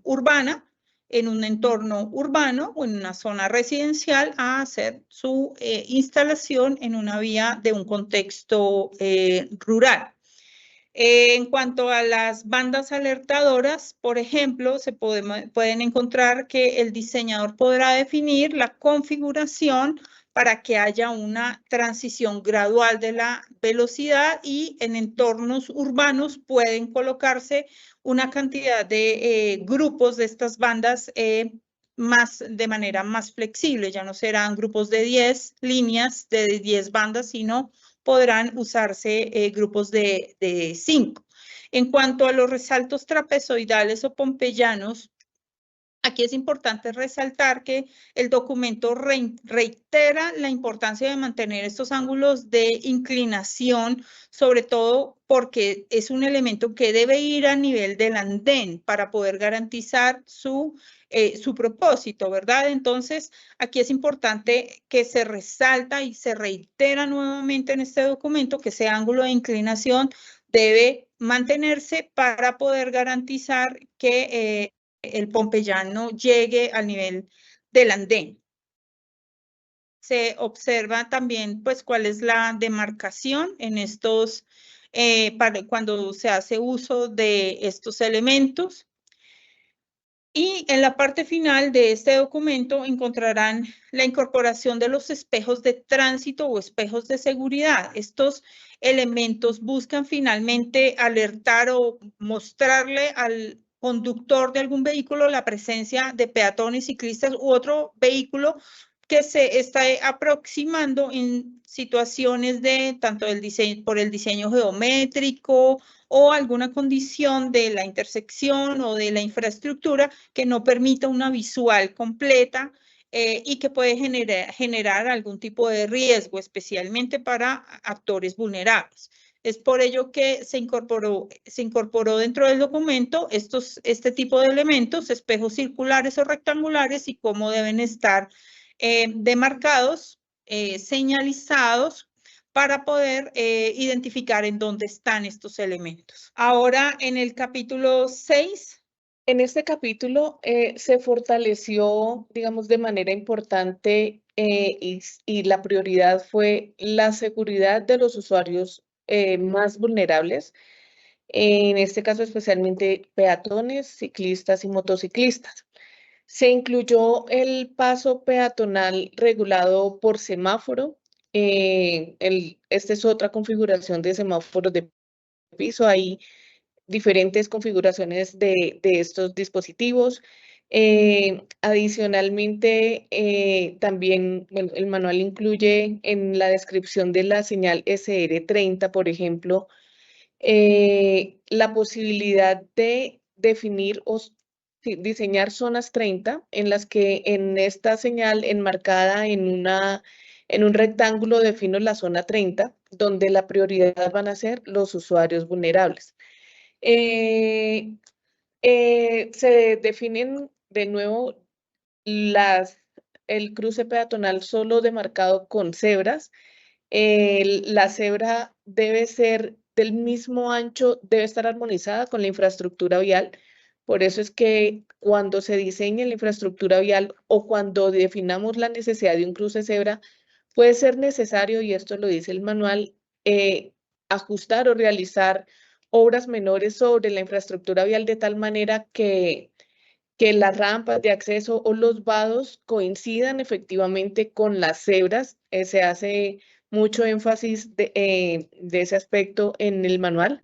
urbana, en un entorno urbano o en una zona residencial, a hacer su instalación en una vía de un contexto rural. En cuanto a las bandas alertadoras, por ejemplo, pueden encontrar que el diseñador podrá definir la configuración para que haya una transición gradual de la velocidad, y en entornos urbanos pueden colocarse una cantidad de grupos de estas bandas de manera más flexible. Ya no serán grupos de 10 líneas, de 10 bandas, sino podrán usarse grupos de 5. En cuanto a los resaltos trapezoidales o pompeyanos, aquí es importante resaltar que el documento reitera la importancia de mantener estos ángulos de inclinación, sobre todo porque es un elemento que debe ir a nivel del andén para poder garantizar su propósito, ¿verdad? Entonces, aquí es importante que se resalta y se reitera nuevamente en este documento que ese ángulo de inclinación debe mantenerse para poder garantizar que el pompeyano llegue al nivel del andén. Se observa también pues cuál es la demarcación en estos, cuando se hace uso de estos elementos. Y en la parte final de este documento encontrarán la incorporación de los espejos de tránsito o espejos de seguridad. Estos elementos buscan finalmente alertar o mostrarle al conductor de algún vehículo la presencia de peatones, ciclistas u otro vehículo que se está aproximando en situaciones de tanto por el diseño geométrico o alguna condición de la intersección o de la infraestructura que no permita una visual completa y que puede generar algún tipo de riesgo, especialmente para actores vulnerables. Es por ello que se incorporó dentro del documento este tipo de elementos, espejos circulares o rectangulares, y cómo deben estar demarcados, señalizados, para poder identificar en dónde están estos elementos. Ahora, en el capítulo 6. En este capítulo se fortaleció, digamos, de manera importante y la prioridad fue la seguridad de los usuarios más vulnerables, en este caso especialmente peatones, ciclistas y motociclistas. Se incluyó el paso peatonal regulado por semáforo. Esta es otra configuración de semáforos de piso. Hay diferentes configuraciones de estos dispositivos. Adicionalmente, también el manual incluye en la descripción de la señal SR30, por ejemplo, la posibilidad de definir o diseñar zonas 30 en las que en esta señal enmarcada en un rectángulo defino la zona 30, donde la prioridad van a ser los usuarios vulnerables. Se definen de nuevo el cruce peatonal solo demarcado con cebras. La cebra debe ser del mismo ancho, debe estar armonizada con la infraestructura vial. Por eso es que cuando se diseñe la infraestructura vial o cuando definamos la necesidad de un cruce cebra, puede ser necesario, y esto lo dice el manual, ajustar o realizar obras menores sobre la infraestructura vial de tal manera que las rampas de acceso o los vados coincidan efectivamente con las cebras. Se hace mucho énfasis de ese aspecto en el manual,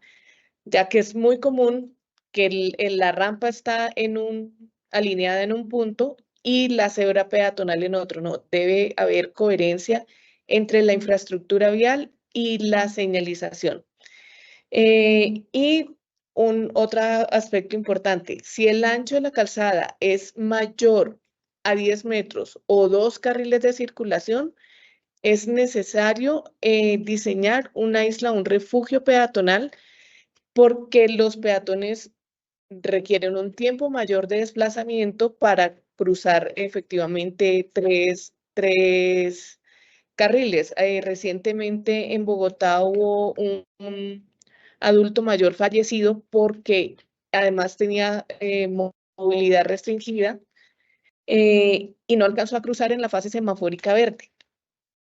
ya que es muy común que la rampa está alineada en un punto y la cebra peatonal en otro. No, debe haber coherencia entre la infraestructura vial y la señalización. Y otro aspecto importante, si el ancho de la calzada es mayor a 10 metros o 2 carriles de circulación, es necesario diseñar una isla, un refugio peatonal, porque los peatones requieren un tiempo mayor de desplazamiento para cruzar efectivamente tres carriles. Recientemente en Bogotá hubo un adulto mayor fallecido porque además tenía movilidad restringida y no alcanzó a cruzar en la fase semafórica verde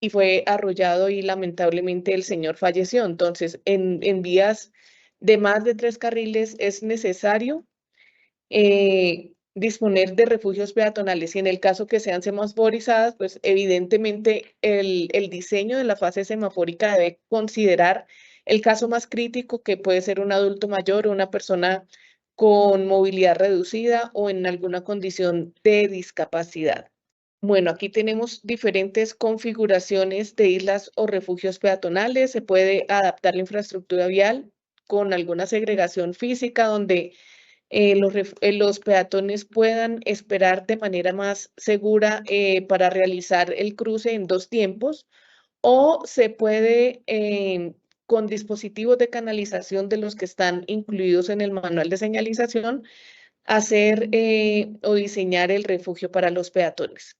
y fue arrollado y lamentablemente el señor falleció. Entonces, en vías de más de 3 carriles es necesario disponer de refugios peatonales, y en el caso que sean semaforizadas, pues evidentemente el diseño de la fase semafórica debe considerar el caso más crítico, que puede ser un adulto mayor o una persona con movilidad reducida o en alguna condición de discapacidad. Bueno, aquí tenemos diferentes configuraciones de islas o refugios peatonales. Se puede adaptar la infraestructura vial con alguna segregación física donde los peatones puedan esperar de manera más segura para realizar el cruce en 2 tiempos, o se puede con dispositivos de canalización de los que están incluidos en el manual de señalización, hacer o diseñar el refugio para los peatones.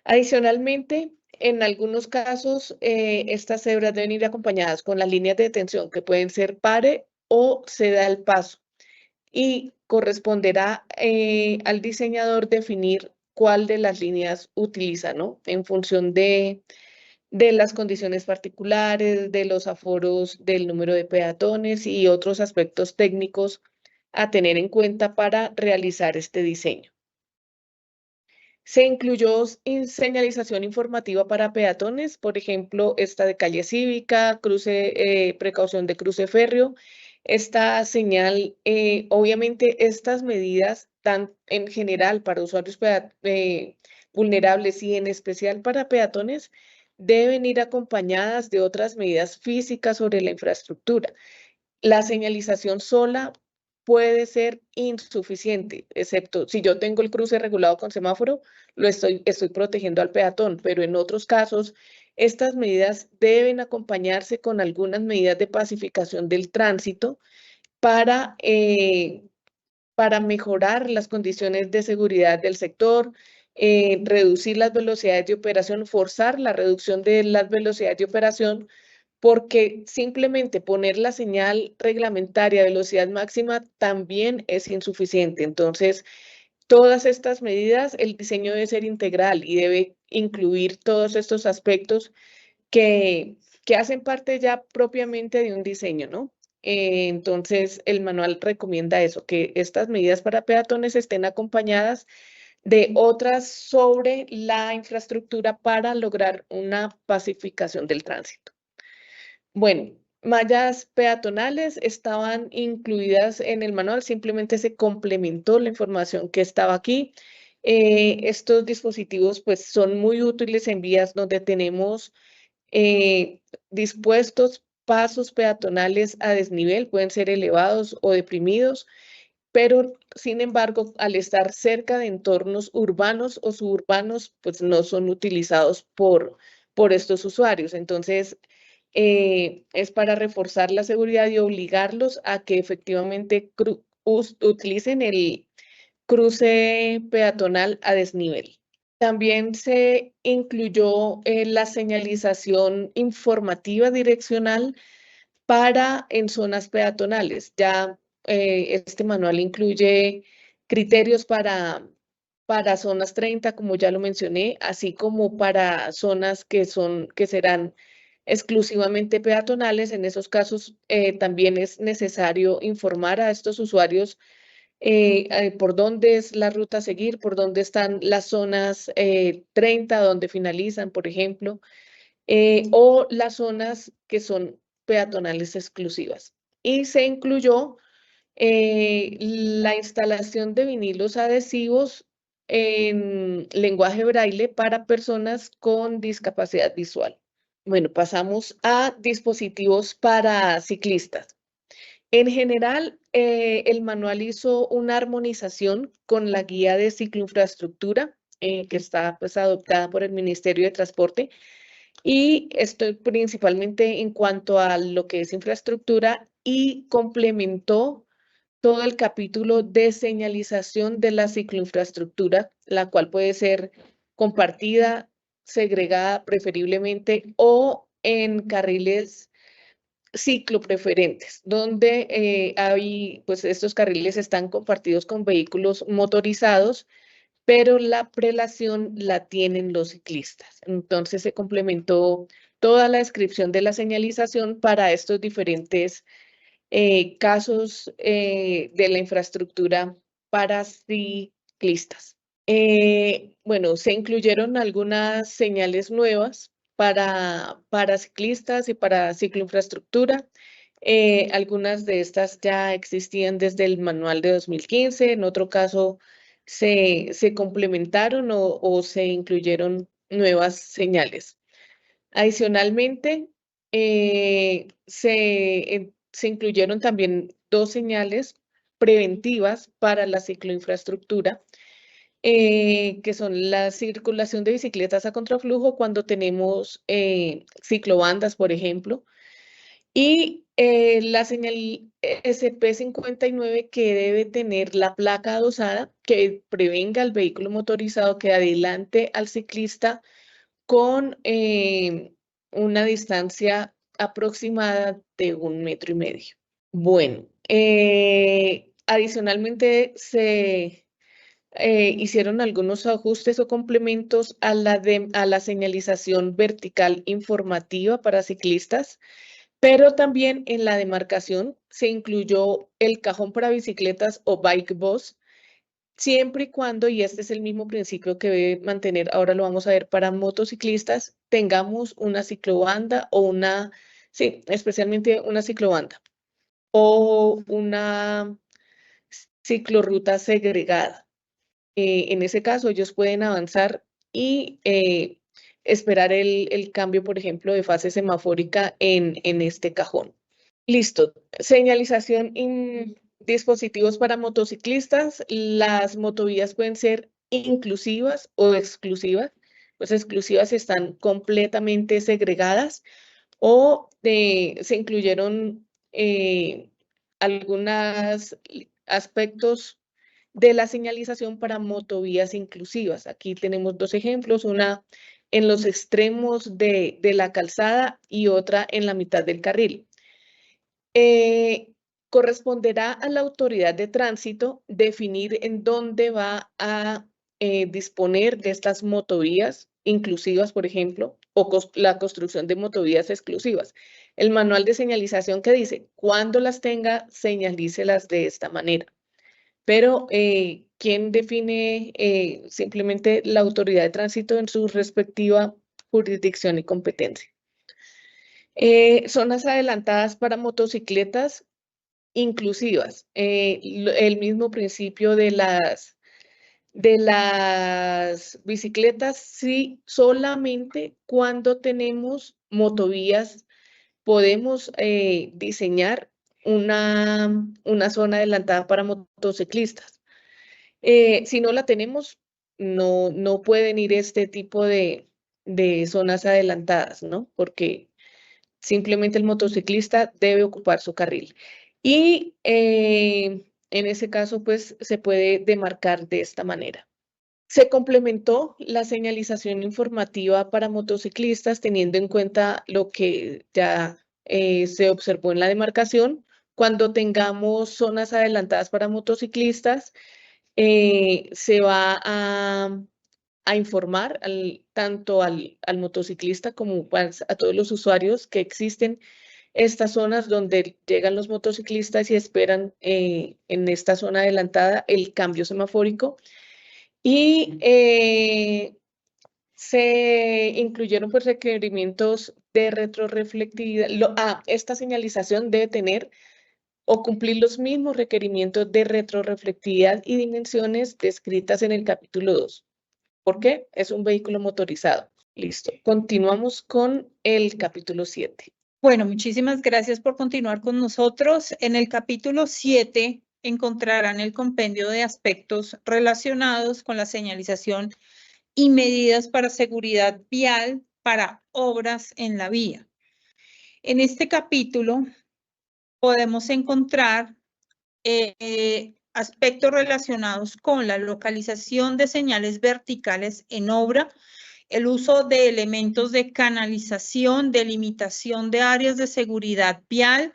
Adicionalmente, en algunos casos, estas cebras deben ir acompañadas con las líneas de detención, que pueden ser pare o ceda el paso, y corresponderá al diseñador definir cuál de las líneas utiliza, ¿no? En función de las condiciones particulares, de los aforos, del número de peatones y otros aspectos técnicos a tener en cuenta para realizar este diseño. Se incluyó señalización informativa para peatones, por ejemplo, esta de calle cívica, precaución de cruce férreo. Esta señal, obviamente estas medidas, tan en general para usuarios vulnerables y en especial para peatones, deben ir acompañadas de otras medidas físicas sobre la infraestructura. La señalización sola puede ser insuficiente, excepto si yo tengo el cruce regulado con semáforo, estoy protegiendo al peatón, pero en otros casos estas medidas deben acompañarse con algunas medidas de pacificación del tránsito para mejorar las condiciones de seguridad del sector, reducir las velocidades de operación, forzar la reducción de las velocidades de operación, porque simplemente poner la señal reglamentaria de velocidad máxima también es insuficiente. Entonces, todas estas medidas, el diseño debe ser integral y debe incluir todos estos aspectos que hacen parte ya propiamente de un diseño, ¿no? Entonces, el manual recomienda eso, que estas medidas para peatones estén acompañadas de otras sobre la infraestructura para lograr una pacificación del tránsito. Bueno, mallas peatonales estaban incluidas en el manual, simplemente se complementó la información que estaba aquí. Estos dispositivos pues son muy útiles en vías donde tenemos dispuestos pasos peatonales a desnivel, pueden ser elevados o deprimidos, pero sin embargo, al estar cerca de entornos urbanos o suburbanos, pues no son utilizados por estos usuarios. Entonces, es para reforzar la seguridad y obligarlos a que efectivamente utilicen el cruce peatonal a desnivel. También se incluyó la señalización informativa direccional en zonas peatonales. Ya este manual incluye criterios para zonas 30, como ya lo mencioné, así como para zonas que serán exclusivamente peatonales. En esos casos también es necesario informar a estos usuarios por dónde es la ruta a seguir, por dónde están las zonas 30, donde finalizan, por ejemplo, o las zonas que son peatonales exclusivas. Y se incluyó la instalación de vinilos adhesivos en lenguaje braille para personas con discapacidad visual. Bueno, pasamos a dispositivos para ciclistas. En general, el manual hizo una armonización con la guía de cicloinfraestructura que está pues, adoptada por el Ministerio de Transporte, y esto principalmente en cuanto a lo que es infraestructura, y complementó todo el capítulo de señalización de la cicloinfraestructura, la cual puede ser compartida, segregada preferiblemente, o en carriles ciclopreferentes, donde pues estos carriles están compartidos con vehículos motorizados, pero la prelación la tienen los ciclistas. Entonces se complementó toda la descripción de la señalización para estos diferentes casos de la infraestructura para ciclistas. Bueno, se incluyeron algunas señales nuevas para ciclistas y para cicloinfraestructura. Algunas de estas ya existían desde el manual de 2015, en otro caso se complementaron o se incluyeron nuevas señales. Adicionalmente, se incluyeron también 2 señales preventivas para la cicloinfraestructura, que son la circulación de bicicletas a contraflujo cuando tenemos ciclobandas, por ejemplo, y la señal SP59, que debe tener la placa adosada que prevenga al vehículo motorizado que adelante al ciclista con una distancia aproximada de 1,5 metros. Bueno, adicionalmente se hicieron algunos ajustes o complementos a la señalización vertical informativa para ciclistas, pero también en la demarcación se incluyó el cajón para bicicletas o bike box, siempre y cuando, y este es el mismo principio que debe mantener, ahora lo vamos a ver para motociclistas, tengamos una ciclobanda o sí, especialmente una ciclobanda o una ciclorruta segregada. En ese caso, ellos pueden avanzar y esperar el cambio, por ejemplo, de fase semafórica en este cajón. Listo. Señalización en dispositivos para motociclistas. Las motovías pueden ser inclusivas o exclusivas. pues exclusivas están completamente segregadas o se incluyeron algunos aspectos de la señalización para motovías inclusivas. Aquí tenemos dos ejemplos, una en los extremos de la calzada y otra en la mitad del carril. Corresponderá a la autoridad de tránsito definir en dónde va a disponer de estas motovías inclusivas, por ejemplo, o la construcción de motovías exclusivas. El manual de señalización que dice, cuando las tenga, señalícelas de esta manera. Pero, ¿quién define? Simplemente la autoridad de tránsito en su respectiva jurisdicción y competencia. Zonas adelantadas para motocicletas inclusivas. El mismo principio de las bicicletas, sí, solamente cuando tenemos motovías podemos diseñar una zona adelantada para motociclistas. Si no la tenemos, no pueden ir este tipo de zonas adelantadas, ¿no? Porque simplemente el motociclista debe ocupar su carril. Y en ese caso, pues se puede demarcar de esta manera. Se complementó la señalización informativa para motociclistas teniendo en cuenta lo que ya se observó en la demarcación. Cuando tengamos zonas adelantadas para motociclistas, se va a informar tanto al motociclista como a todos los usuarios que existen estas zonas donde llegan los motociclistas y esperan en esta zona adelantada el cambio semafórico. Y se incluyeron pues requerimientos de retroreflectividad. Esta señalización debe tener o cumplir los mismos requerimientos de retroreflectividad y dimensiones descritas en el capítulo 2. ¿Por qué? Es un vehículo motorizado. Listo. Continuamos con el capítulo 7. Bueno, muchísimas gracias por continuar con nosotros. En el capítulo 7 encontrarán el compendio de aspectos relacionados con la señalización y medidas para seguridad vial para obras en la vía. En este capítulo podemos encontrar aspectos relacionados con la localización de señales verticales en obra, el uso de elementos de canalización, delimitación de áreas de seguridad vial,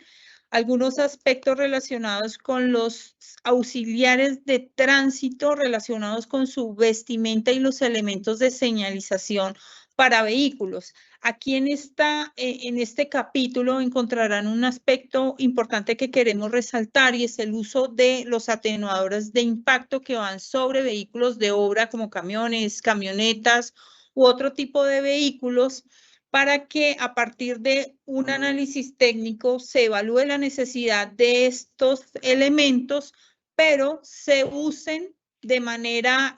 algunos aspectos relacionados con los auxiliares de tránsito relacionados con su vestimenta y los elementos de señalización para vehículos. Aquí en este capítulo encontrarán un aspecto importante que queremos resaltar y es el uso de los atenuadores de impacto que van sobre vehículos de obra como camiones, camionetas u otro tipo de vehículos para que a partir de un análisis técnico se evalúe la necesidad de estos elementos, pero se usen de manera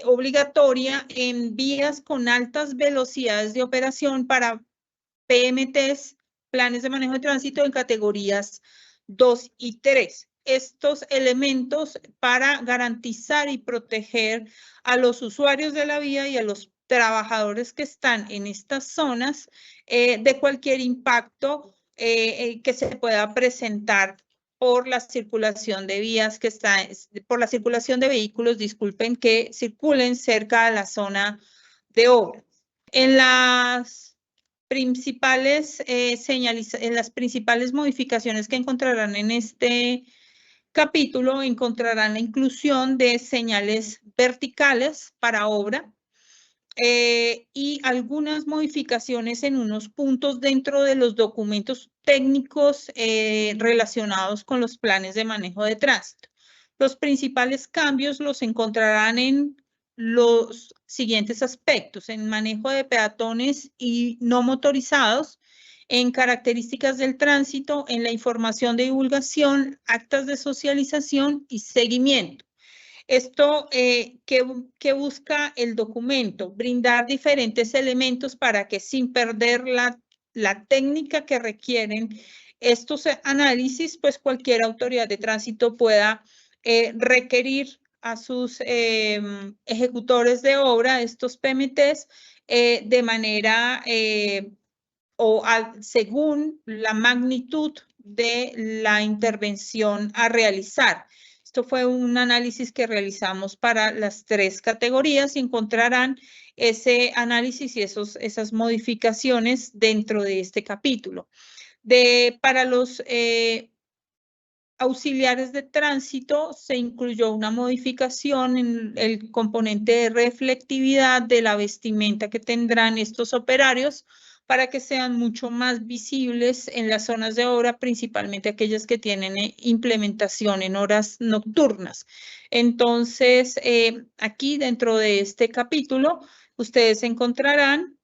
obligatoria en vías con altas velocidades de operación para PMTs, planes de manejo de tránsito en categorías 2 y 3. Estos elementos para garantizar y proteger a los usuarios de la vía y a los trabajadores que están en estas zonas de cualquier impacto que se pueda presentar por la circulación de vías por la circulación de vehículos, disculpen, que circulen cerca de la zona de obra. En las principales en las principales modificaciones que encontrarán en este capítulo, encontrarán la inclusión de señales verticales para obra y algunas modificaciones en unos puntos dentro de los documentos técnicos relacionados con los planes de manejo de tránsito. Los principales cambios los encontrarán en los siguientes aspectos: en manejo de peatones y no motorizados, en características del tránsito, en la información de divulgación, actas de socialización y seguimiento. Esto que busca el documento, brindar diferentes elementos para que sin perder la técnica que requieren estos análisis, pues cualquier autoridad de tránsito pueda requerir a sus ejecutores de obra, estos PMTs, de manera según la magnitud de la intervención a realizar. Esto fue un análisis que realizamos para las 3 categorías y encontrarán ese análisis y esas modificaciones dentro de este capítulo. Para los auxiliares de tránsito se incluyó una modificación en el componente de reflectividad de la vestimenta que tendrán estos operarios para que sean mucho más visibles en las zonas de obra, principalmente aquellas que tienen implementación en horas nocturnas. Entonces, aquí dentro de este capítulo, ustedes encontrarán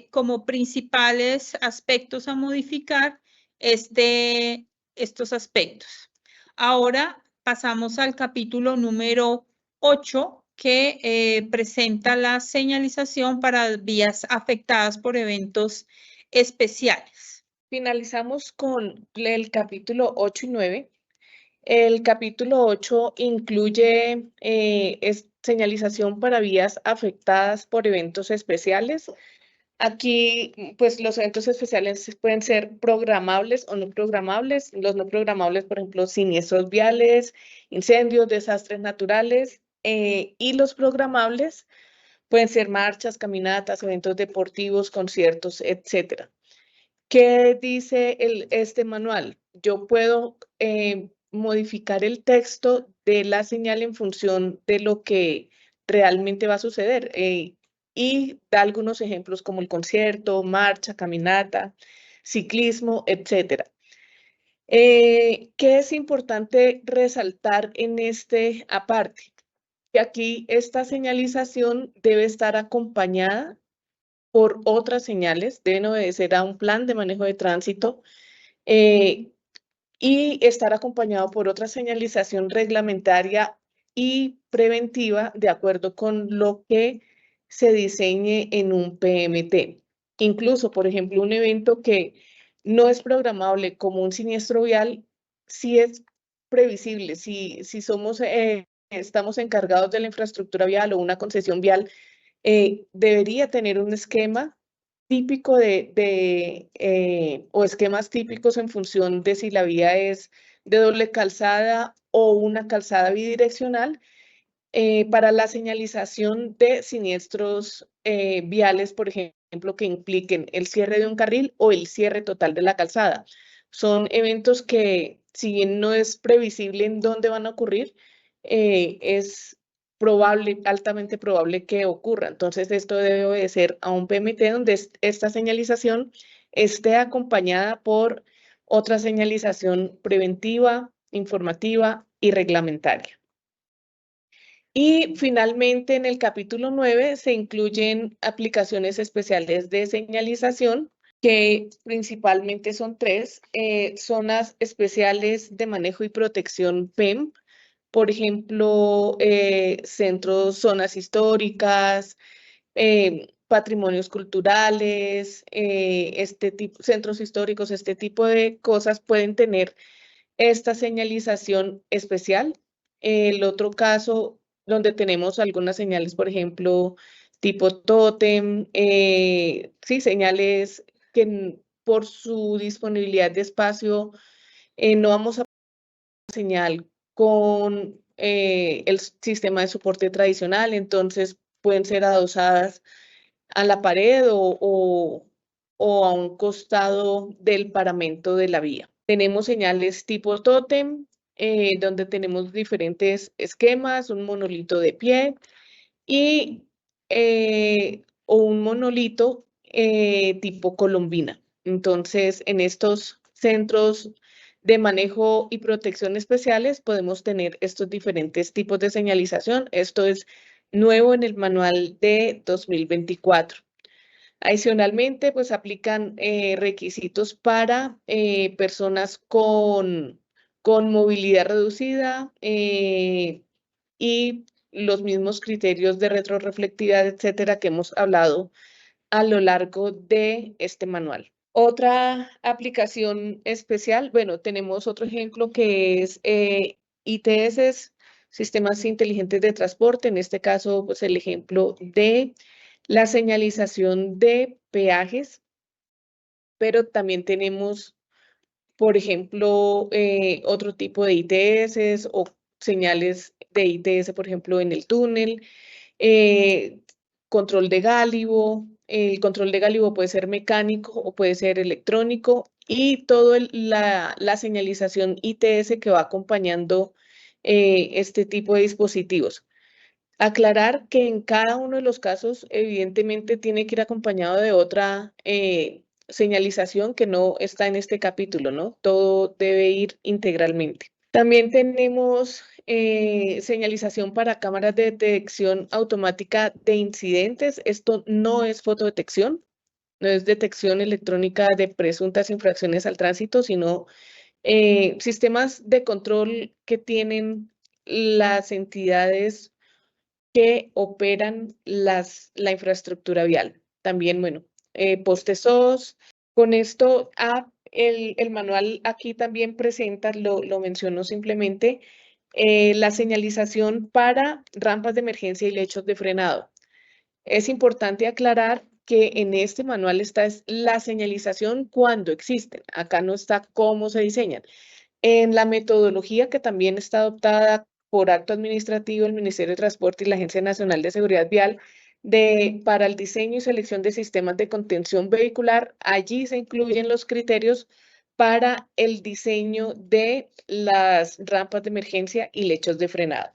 como principales aspectos a modificar estos aspectos. Ahora pasamos al capítulo número 8, que presenta la señalización para vías afectadas por eventos especiales. Finalizamos con el capítulo 8 y 9. El capítulo 8 incluye señalización para vías afectadas por eventos especiales. Aquí, pues los eventos especiales pueden ser programables o no programables. Los no programables, por ejemplo, siniestros viales, incendios, desastres naturales. Y los programables pueden ser marchas, caminatas, eventos deportivos, conciertos, etc. ¿Qué dice este manual? Yo puedo modificar el texto de la señal en función de lo que realmente va a suceder. Y da algunos ejemplos como el concierto, marcha, caminata, ciclismo, etc. ¿Qué es importante resaltar en este aparte? Que aquí esta señalización debe estar acompañada por otras señales, deben obedecer a un plan de manejo de tránsito y estar acompañado por otra señalización reglamentaria y preventiva de acuerdo con lo que se diseñe en un PMT. Incluso, por ejemplo, un evento que no es programable como un siniestro vial, sí es previsible. Si estamos encargados de la infraestructura vial o una concesión vial, debería tener un esquema típico o esquemas típicos en función de si la vía es de doble calzada o una calzada bidireccional para la señalización de siniestros viales, por ejemplo, que impliquen el cierre de un carril o el cierre total de la calzada. Son eventos que, si bien no es previsible en dónde van a ocurrir, es altamente probable que ocurra. Entonces, esto debe obedecer a un PMT donde esta señalización esté acompañada por otra señalización preventiva, informativa y reglamentaria. Y finalmente, en el capítulo 9 se incluyen aplicaciones especiales de señalización, que principalmente son 3, zonas especiales de manejo y protección PEM, por ejemplo, centros, zonas históricas, patrimonios culturales, centros históricos, este tipo de cosas pueden tener esta señalización especial. El otro caso donde tenemos algunas señales, por ejemplo, tipo tótem, sí, señales que por su disponibilidad de espacio no vamos a señal con el sistema de soporte tradicional, entonces pueden ser adosadas a la pared o a un costado del paramento de la vía. Tenemos señales tipo tótem, donde tenemos diferentes esquemas, un monolito de pie o un monolito tipo colombina. Entonces, en estos centros de manejo y protección especiales podemos tener estos diferentes tipos de señalización. Esto es nuevo en el manual de 2024. Adicionalmente, pues aplican requisitos para personas con movilidad reducida y los mismos criterios de retroreflectividad, etcétera, que hemos hablado a lo largo de este manual. Otra aplicación especial, bueno, tenemos otro ejemplo que es ITS, sistemas inteligentes de transporte, en este caso, pues el ejemplo de la señalización de peajes, pero también tenemos, por ejemplo, otro tipo de ITS o señales de ITS, por ejemplo, en el túnel, control de gálibo. El control de gálibo puede ser mecánico o puede ser electrónico y toda la señalización ITS que va acompañando este tipo de dispositivos. Aclarar que en cada uno de los casos, evidentemente, tiene que ir acompañado de otra señalización que no está en este capítulo, ¿no? Todo debe ir integralmente. También tenemos señalización para cámaras de detección automática de incidentes. Esto no es fotodetección, no es detección electrónica de presuntas infracciones al tránsito, sino sistemas de control que tienen las entidades que operan la infraestructura vial. También, bueno, postes SOS. Con esto, el manual aquí también presenta, lo menciono simplemente, la señalización para rampas de emergencia y lechos de frenado. Es importante aclarar que en este manual está la señalización cuando existen. Acá no está cómo se diseñan. En la metodología que también está adoptada por acto administrativo el Ministerio de Transporte y la Agencia Nacional de Seguridad Vial para el diseño y selección de sistemas de contención vehicular, allí se incluyen los criterios para el diseño de las rampas de emergencia y lechos de frenado.